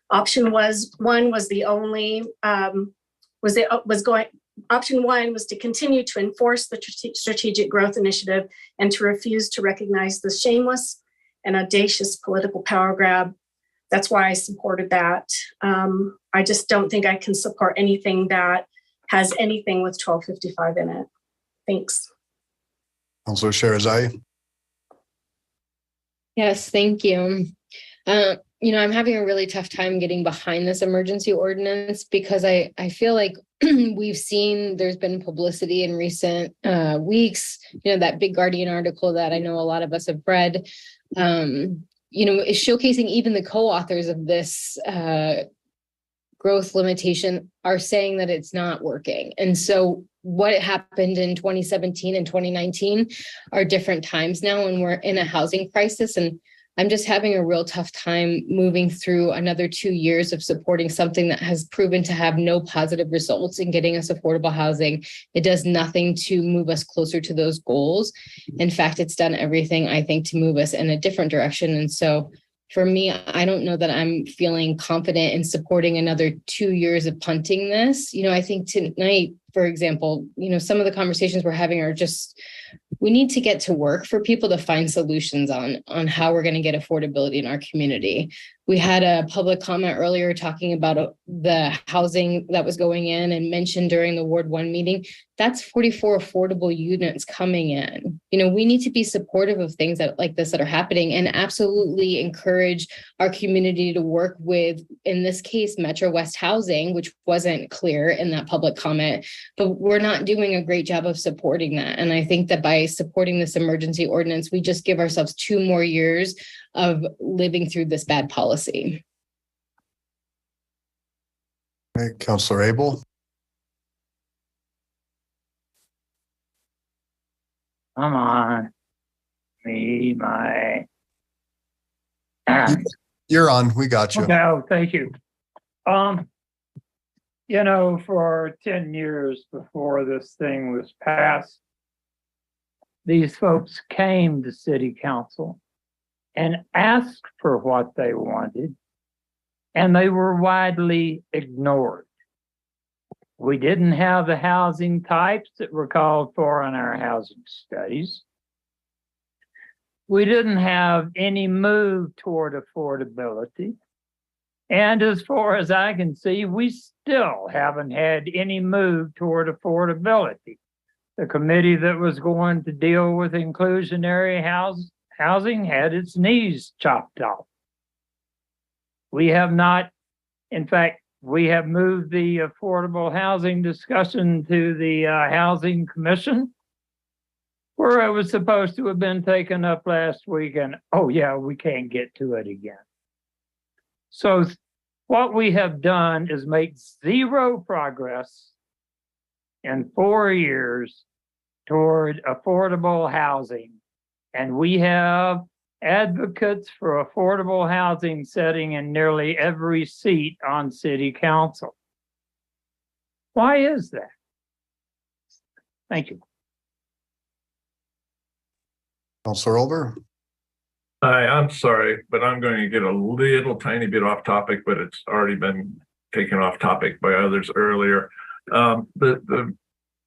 Option one was the only, option one was to continue to enforce the strategic growth initiative and to refuse to recognize the shameless and audacious political power grab. That's why I supported that. I just don't think I can support anything that has anything with 1255 in it. Thanks. Councilor Sherazai. Yes, thank you. I'm having a really tough time getting behind this emergency ordinance because I feel like we've seen there's been publicity in recent weeks, that Big Guardian article that I know a lot of us have read, is showcasing even the co-authors of this growth limitation are saying that it's not working. And so what happened in 2017 and 2019 are different times now when we're in a housing crisis. And I'm just having a real tough time moving through another 2 years of supporting something that has proven to have no positive results in getting us affordable housing. It does nothing to move us closer to those goals. In fact, it's done everything, I think, to move us in a different direction. And so for me, I don't know that I'm feeling confident in supporting another 2 years of punting this. I think tonight, for example, some of the conversations we're having are just, we need to get to work for people to find solutions on how we're going to get affordability in our community. We had a public comment earlier talking about the housing that was going in and mentioned during the Ward 1 meeting. That's 44 affordable units coming in. We need to be supportive of things like this that are happening and absolutely encourage our community to work with, in this case, Metro West Housing, which wasn't clear in that public comment, but we're not doing a great job of supporting that. And I think that by supporting this emergency ordinance, we just give ourselves 2 more years of living through this bad policy. Okay, Councilor Abel. Come on. My. You're on. We got you. Okay, thank you. For 10 years before this thing was passed, these folks came to city council and asked for what they wanted, and they were widely ignored. We didn't have the housing types that were called for in our housing studies. We didn't have any move toward affordability. And as far as I can see, we still haven't had any move toward affordability. The committee that was going to deal with inclusionary housing had its knees chopped off. We have not, in fact, we have moved the affordable housing discussion to the Housing Commission, where it was supposed to have been taken up last week, and we can't get to it again. So what we have done is make zero progress in 4 years toward affordable housing. And we have advocates for affordable housing sitting in nearly every seat on city council. Why is that? Thank you. Councilor Olber. Hi, I'm sorry, but I'm going to get a little tiny bit off topic, but it's already been taken off topic by others earlier.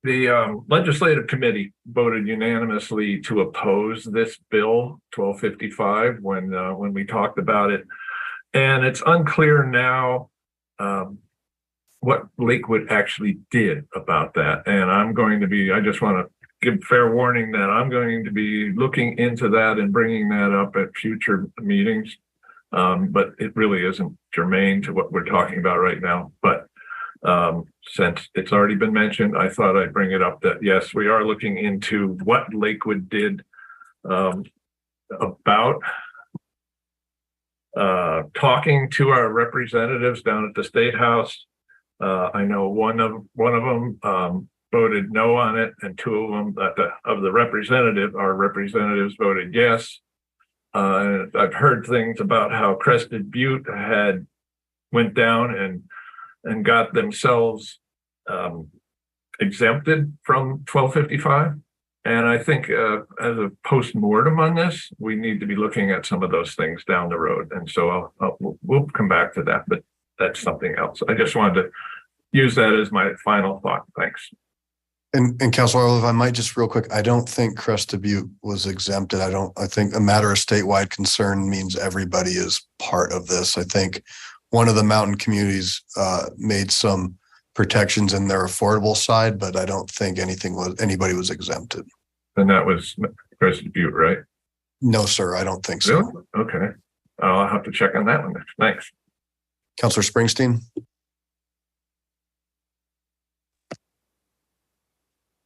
The legislative committee voted unanimously to oppose this bill 1255 when we talked about it, and it's unclear now what Lakewood actually did about that. And I just want to give fair warning that I'm going to be looking into that and bringing that up at future meetings. But it really isn't germane to what we're talking about right now. But since it's already been mentioned, I thought I'd bring it up that yes, we are looking into what Lakewood did about talking to our representatives down at the State House. I know one of them voted no on it, and 2 of them our representatives voted yes. I've heard things about how Crested Butte had went down and got themselves exempted from 1255. And I think as a post-mortem on this, we need to be looking at some of those things down the road. And so we'll come back to that, but that's something else. I just wanted to use that as my final thought. Thanks. And Councilor Olive, I might just real quick, I don't think Crested Butte was exempted. I think a matter of statewide concern means everybody is part of this. I think one of the mountain communities made some protections in their affordable side, but I don't think anybody was exempted. And that was Crested Butte, right? No, sir, I don't think so. Really? Okay. I'll have to check on that one next. Thanks. Councilor Springsteen.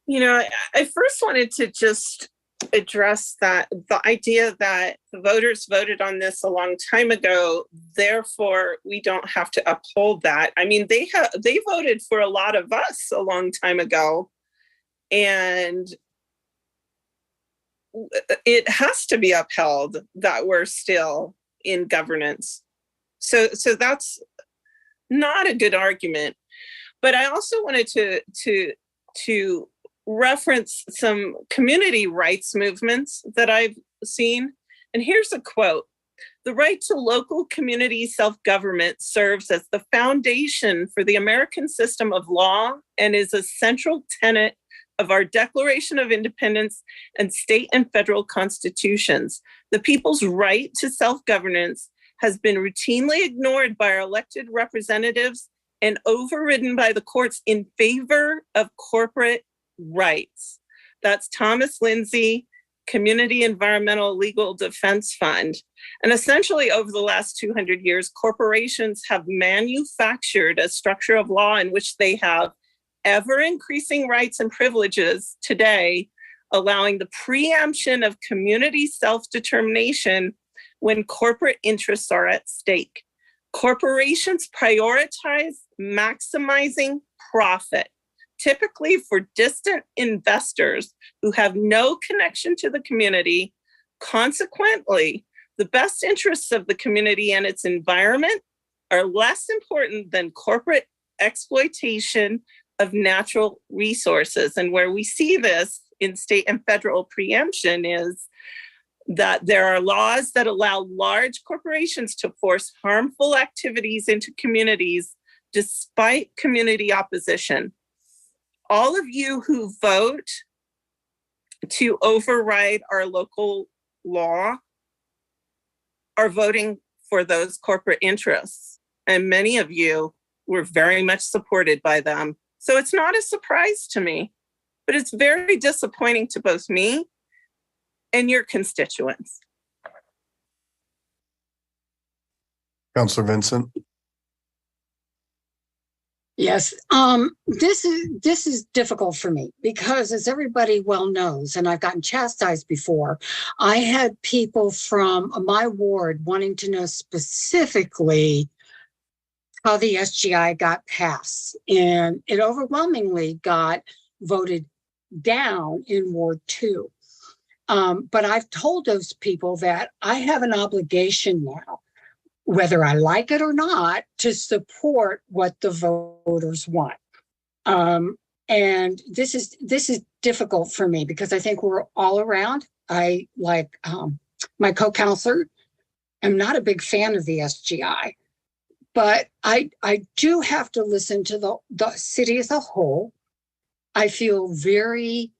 You know, I first wanted to just address that the idea that the voters voted on this a long time ago, therefore we don't have to uphold that. I mean, they voted for a lot of us a long time ago, and it has to be upheld that we're still in governance. So that's not a good argument. But I also wanted to reference some community rights movements that I've seen. And here's a quote: "The right to local community self-government serves as the foundation for the American system of law and is a central tenet of our Declaration of Independence and state and federal constitutions. The people's right to self-governance has been routinely ignored by our elected representatives and overridden by the courts in favor of corporate rights." That's Thomas Lindsay, Community Environmental Legal Defense Fund. And essentially over the last 200 years, corporations have manufactured a structure of law in which they have ever increasing rights and privileges today, allowing the preemption of community self-determination when corporate interests are at stake. Corporations prioritize maximizing profit, typically for distant investors who have no connection to the community. Consequently, the best interests of the community and its environment are less important than corporate exploitation of natural resources. And where we see this in state and federal preemption is that there are laws that allow large corporations to force harmful activities into communities despite community opposition. All of you who vote to override our local law are voting for those corporate interests. And many of you were very much supported by them. So it's not a surprise to me, but it's very disappointing to both me and your constituents. Councilor Vincent. Yes, this is difficult for me because, as everybody well knows, and I've gotten chastised before, I had people from my ward wanting to know specifically how the SGI got passed, and it overwhelmingly got voted down in Ward 2. But I've told those people that I have an obligation now, whether I like it or not, to support what the voters want. And this is difficult for me because I think we're all around. I, like my co-counselor, am not a big fan of the SGI, but I do have to listen to the city as a whole. I feel very,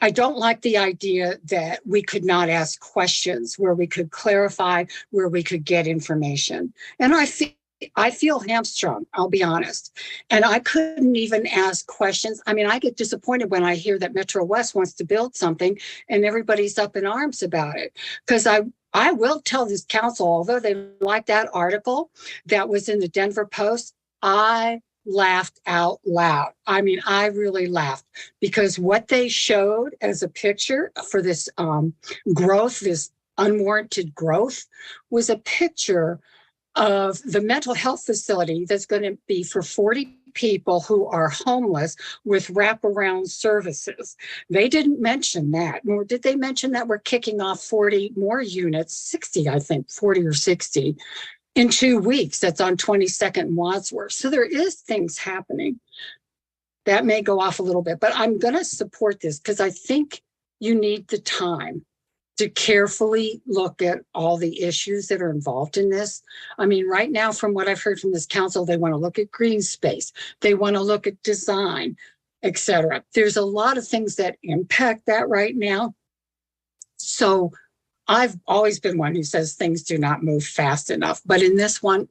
I don't like the idea that we could not ask questions, where we could clarify, where we could get information. And I feel hamstrung, I'll be honest. And I couldn't even ask questions. I mean, I get disappointed when I hear that Metro West wants to build something and everybody's up in arms about it. Because I will tell this council, although they like that article that was in the Denver Post, I laughed out loud. I mean, I really laughed because what they showed as a picture for this growth, this unwarranted growth, was a picture of the mental health facility that's going to be for 40 people who are homeless with wraparound services. They didn't mention that, nor did they mention that we're kicking off 40 more units, 60, I think, 40 or 60, in 2 weeks. That's on 22nd and Wadsworth. So there is things happening. That may go off a little bit, but I'm going to support this because I think you need the time. to carefully look at all the issues that are involved in this. I mean, right now, from what I've heard from this council, they want to look at green space. They want to look at design, et cetera. There's a lot of things that impact that right now. So I've always been one who says things do not move fast enough. But in this one,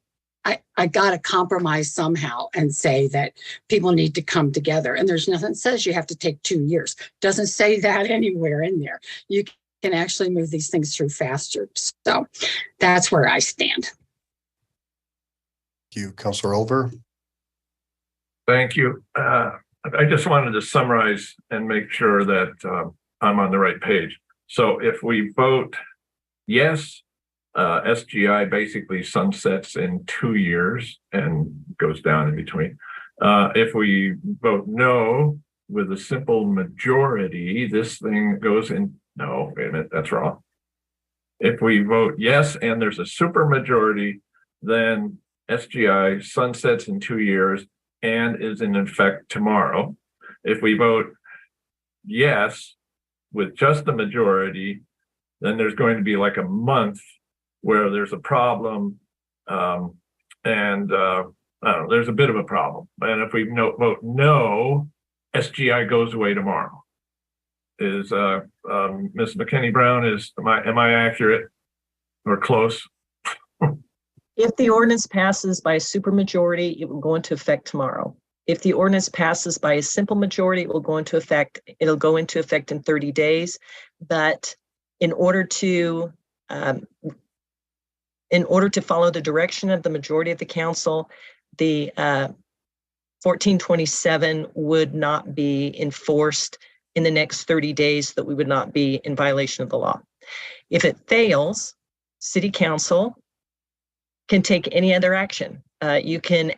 I got to compromise somehow and say that people need to come together. And there's nothing that says you have to take 2 years. Doesn't say that anywhere in there. You can actually move these things through faster. So that's where I stand. Thank you, Councilor Olver. Thank you. I just wanted to summarize and make sure that I'm on the right page. So if we vote yes, SGI basically sunsets in 2 years and goes down in between. If we vote no with a simple majority, this thing goes in. No, wait a minute, that's wrong. If we vote yes and there's a super majority, then SGI sunsets in 2 years and is in effect tomorrow. If we vote yes with just the majority, then there's going to be like a month where there's a problem, and there's a bit of a problem. And if we vote no, SGI goes away tomorrow. Is Ms. McKinney Brown, am I accurate or close? If the ordinance passes by a supermajority, it will go into effect tomorrow. If the ordinance passes by a simple majority, it'll go into effect in 30 days. But in order to follow the direction of the majority of the council, the 1427 would not be enforced in the next 30 days, that we would not be in violation of the law. If it fails, city council can take any other action. You can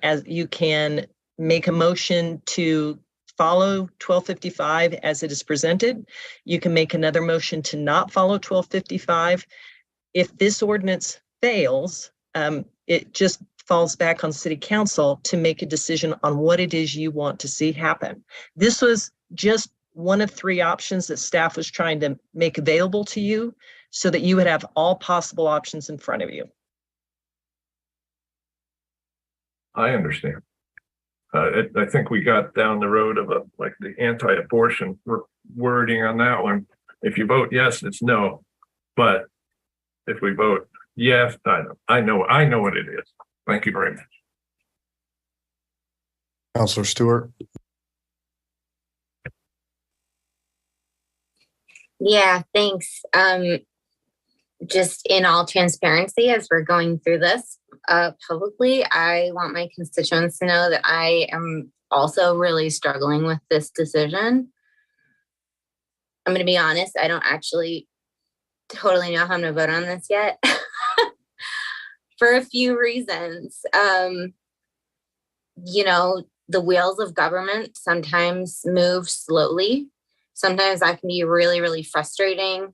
make a motion to follow 1255 as it is presented. You can make another motion to not follow 1255. If this ordinance fails, it just falls back on city council to make a decision on what it is you want to see happen. This was just one of 3 options that staff was trying to make available to you so that you would have all possible options in front of you. I understand. I think we got down the road of like the anti-abortion wording on that one. If you vote yes, it's no. But if we vote yes, I know what it is. Thank you very much. Councilor Stewart. Yeah, thanks. Just in all transparency, as we're going through this publicly, I want my constituents to know that I am also really struggling with this decision. I'm going to be honest, I don't actually totally know how I'm going to vote on this yet for a few reasons. The wheels of government sometimes move slowly. Sometimes that can be really, really frustrating.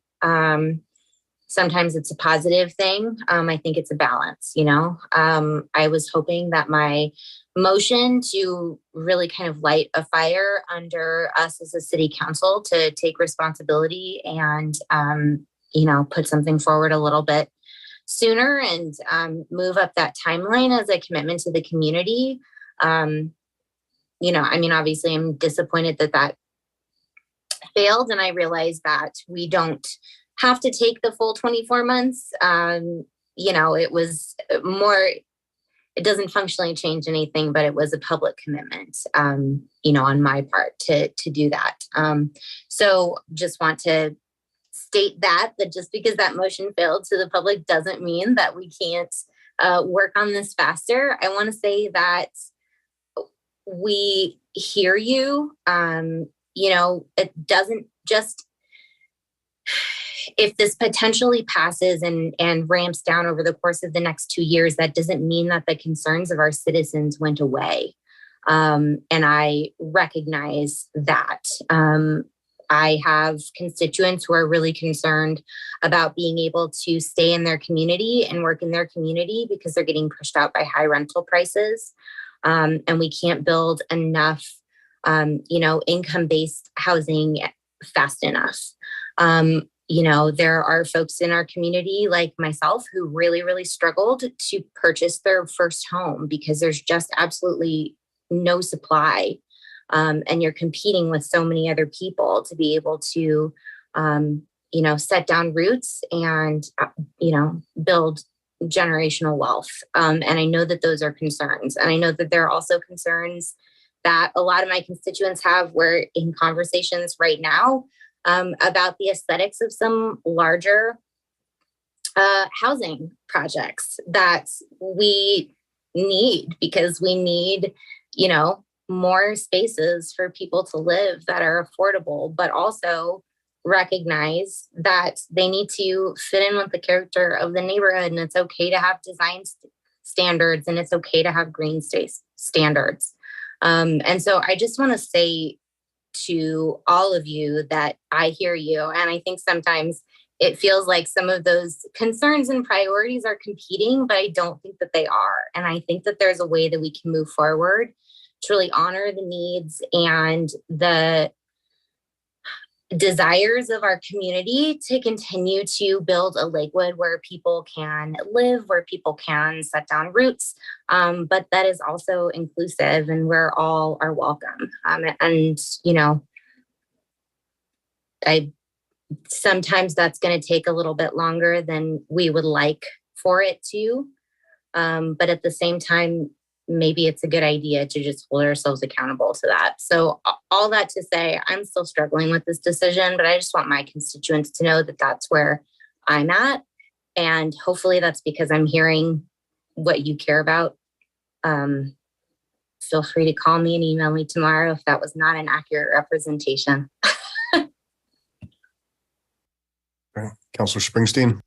Sometimes it's a positive thing. I think it's a balance, I was hoping that my motion to really kind of light a fire under us as a city council to take responsibility and, put something forward a little bit sooner and move up that timeline as a commitment to the community. Obviously I'm disappointed that failed, and I realized that we don't have to take the full 24 months. It was more, it doesn't functionally change anything, but it was a public commitment, on my part to do that. So just want to state that just because that motion failed to the public doesn't mean that we can't work on this faster. I want to say that we hear you. It doesn't just, if this potentially passes and ramps down over the course of the next 2 years, that doesn't mean that the concerns of our citizens went away. And I recognize that. I have constituents who are really concerned about being able to stay in their community and work in their community because they're getting pushed out by high rental prices. And we can't build enough, income-based housing fast enough. there are folks in our community like myself who really, really struggled to purchase their first home because there's just absolutely no supply. And you're competing with so many other people to be able to, set down roots and, build generational wealth. And I know that those are concerns. And I know that there are also concerns that a lot of my constituents have. We're in conversations right now about the aesthetics of some larger housing projects that we need, because we need, more spaces for people to live that are affordable, but also recognize that they need to fit in with the character of the neighborhood. And it's okay to have design standards, and it's okay to have green space standards. And so I just want to say to all of you that I hear you. And I think sometimes it feels like some of those concerns and priorities are competing, but I don't think that they are. And I think that there's a way that we can move forward to really honor the needs and the desires of our community to continue to build a Lakewood where people can live, where people can set down roots, but that is also inclusive and where all are welcome. Sometimes that's going to take a little bit longer than we would like for it to, but at the same time, maybe it's a good idea to just hold ourselves accountable to that. So all that to say, I'm still struggling with this decision, but I just want my constituents to know that that's where I'm at. And hopefully that's because I'm hearing what you care about. Feel free to call me and email me tomorrow if that was not an accurate representation. Okay. Councilor Springsteen.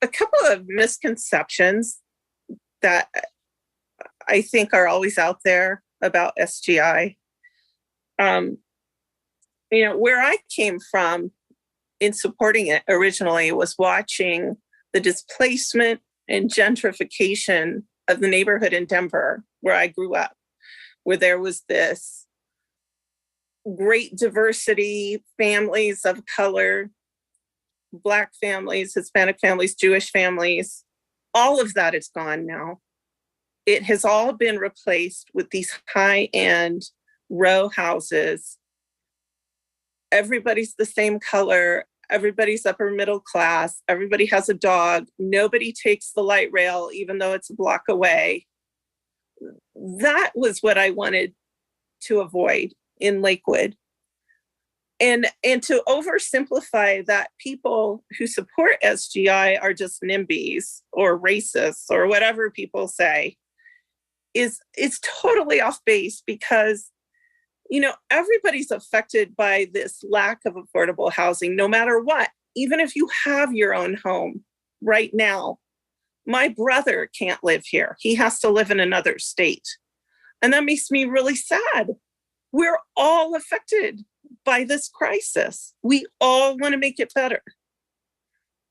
A couple of misconceptions that I think are always out there about SGI. Where I came from in supporting it originally was watching the displacement and gentrification of the neighborhood in Denver, where I grew up, where there was this great diversity, families of color, Black families, Hispanic families, Jewish families. All of that is gone now. It has all been replaced with these high-end row houses. Everybody's the same color. Everybody's upper middle class. Everybody has a dog. Nobody takes the light rail, even though it's a block away. That was what I wanted to avoid in Lakewood. And to oversimplify that people who support SGI are just NIMBYs or racists or whatever people say is totally off base, because everybody's affected by this lack of affordable housing, no matter what. Even if you have your own home right now, my brother can't live here. He has to live in another state. And that makes me really sad. We're all affected by this crisis. We all want to make it better.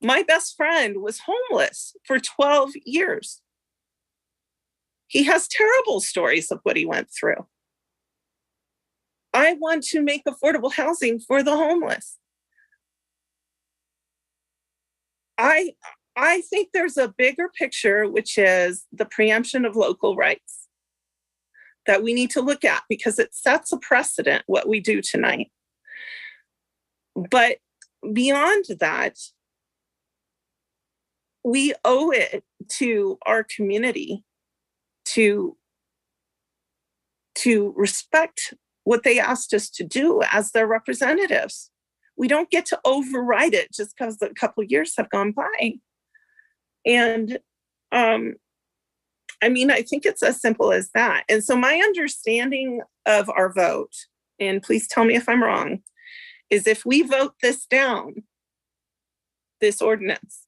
My best friend was homeless for 12 years. He has terrible stories of what he went through. I want to make affordable housing for the homeless. I think there's a bigger picture, which is the preemption of local rights, that we need to look at, because it sets a precedent what we do tonight. But beyond that, we owe it to our community to respect what they asked us to do as their representatives. We don't get to override it just because a couple of years have gone by. And I think it's as simple as that. And so my understanding of our vote, and please tell me if I'm wrong, is if we vote this down, this ordinance,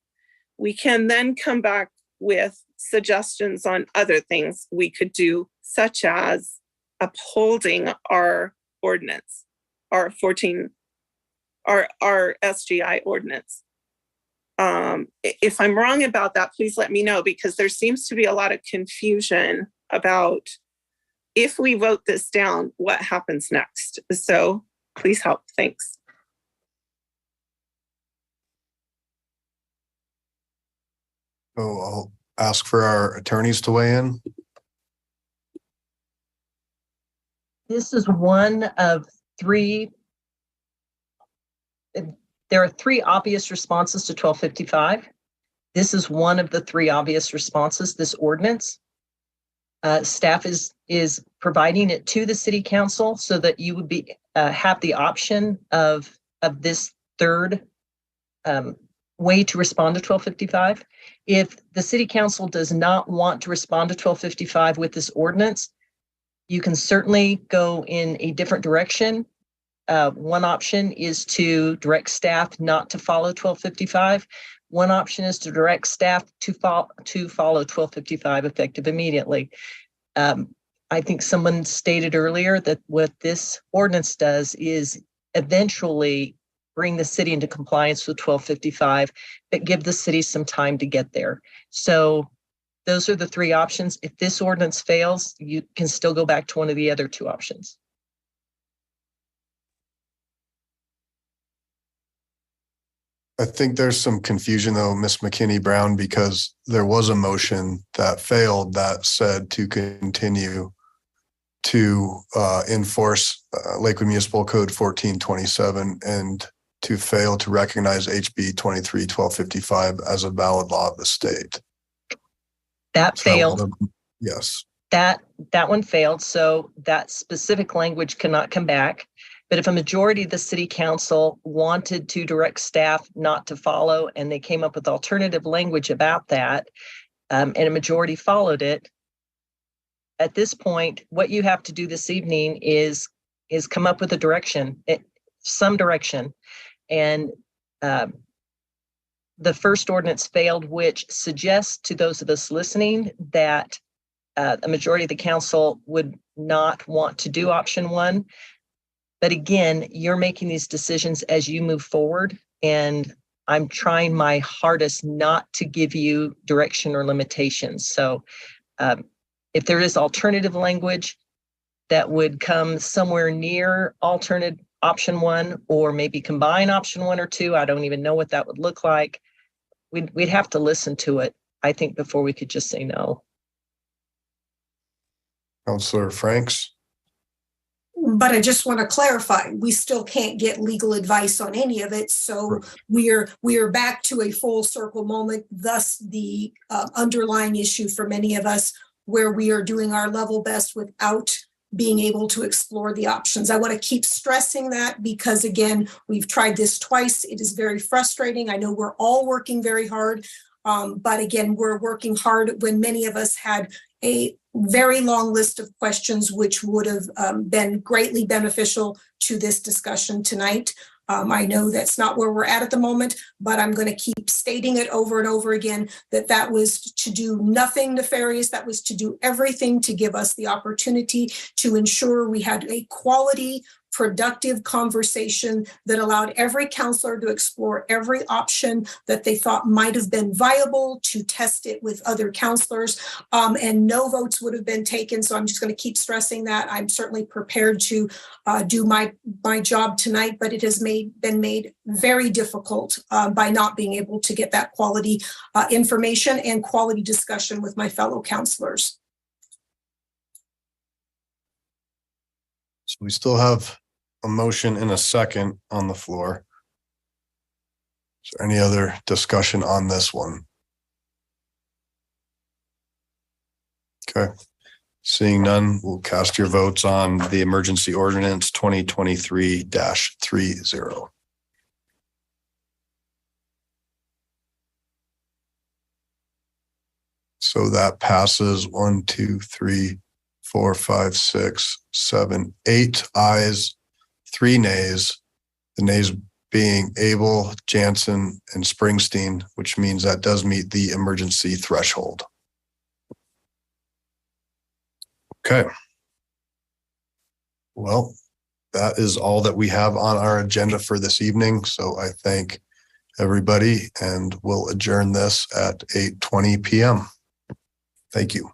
we can then come back with suggestions on other things we could do, such as upholding our ordinance, our SGI ordinance. If I'm wrong about that, please let me know, because there seems to be a lot of confusion about if we vote this down, what happens next? So please help. Thanks. So I'll ask for our attorneys to weigh in. This is one of three. There are three obvious responses to 1255. This is one of the three obvious responses, this ordinance. Staff is providing it to the city council so that you would be have the option of this third way to respond to 1255. If the city council does not want to respond to 1255 with this ordinance, you can certainly go in a different direction. One option is to direct staff not to follow 1255. One option is to direct staff to follow 1255 effective immediately. I think someone stated earlier that what this ordinance does is eventually bring the city into compliance with 1255, but give the city some time to get there. So those are the three options. If this ordinance fails, you can still go back to one of the other two options. I think there's some confusion though, Ms. McKinney-Brown, because there was a motion that failed that said to continue to enforce Lakewood Municipal Code 1427 and to fail to recognize HB 23-1255 as a valid law of the state. That failed. Yes. That one failed. So that specific language cannot come back. But if a majority of the city council wanted to direct staff not to follow, and they came up with alternative language about that, and a majority followed it, at this point, what you have to do this evening is come up with a direction, some direction. And the first ordinance failed, which suggests to those of us listening that a majority of the council would not want to do option one. But again, you're making these decisions as you move forward, and I'm trying my hardest not to give you direction or limitations. So if there is alternative language that would come somewhere near alternate option one, or maybe combine option one or two, I don't even know what that would look like. We'd have to listen to it, I think, before we could just say no. Councillor Franks. But I just want to clarify, we still can't get legal advice on any of it. So we are back to a full circle moment, thus the underlying issue for many of us, where we are doing our level best without being able to explore the options. I want to keep stressing that because, again, we've tried this twice. It is very frustrating. I know we're all working very hard, but again, we're working hard when many of us had a very long list of questions, which would have been greatly beneficial to this discussion tonight. I know that's not where we're at the moment, but I'm going to keep stating it over and over again that that was to do nothing nefarious. That was to do everything to give us the opportunity to ensure we had a quality, productive conversation that allowed every counselor to explore every option that they thought might have been viable, to test it with other counselors, and no votes would have been taken. So I'm just going to keep stressing that. I'm certainly prepared to do my job tonight, but it has been made very difficult by not being able to get that quality information and quality discussion with my fellow counselors. So we still have a motion and a second on the floor. Is there any other discussion on this one? Okay. Seeing none, we'll cast your votes on the emergency ordinance 2023-30. So that passes 1, 2, 3, 4, 5, 6, 7, 8 ayes, 3 nays, the nays being Abel, Jansen, and Springsteen, which means that does meet the emergency threshold. Okay. Well, that is all that we have on our agenda for this evening. So I thank everybody and we'll adjourn this at 8:20 p.m. Thank you.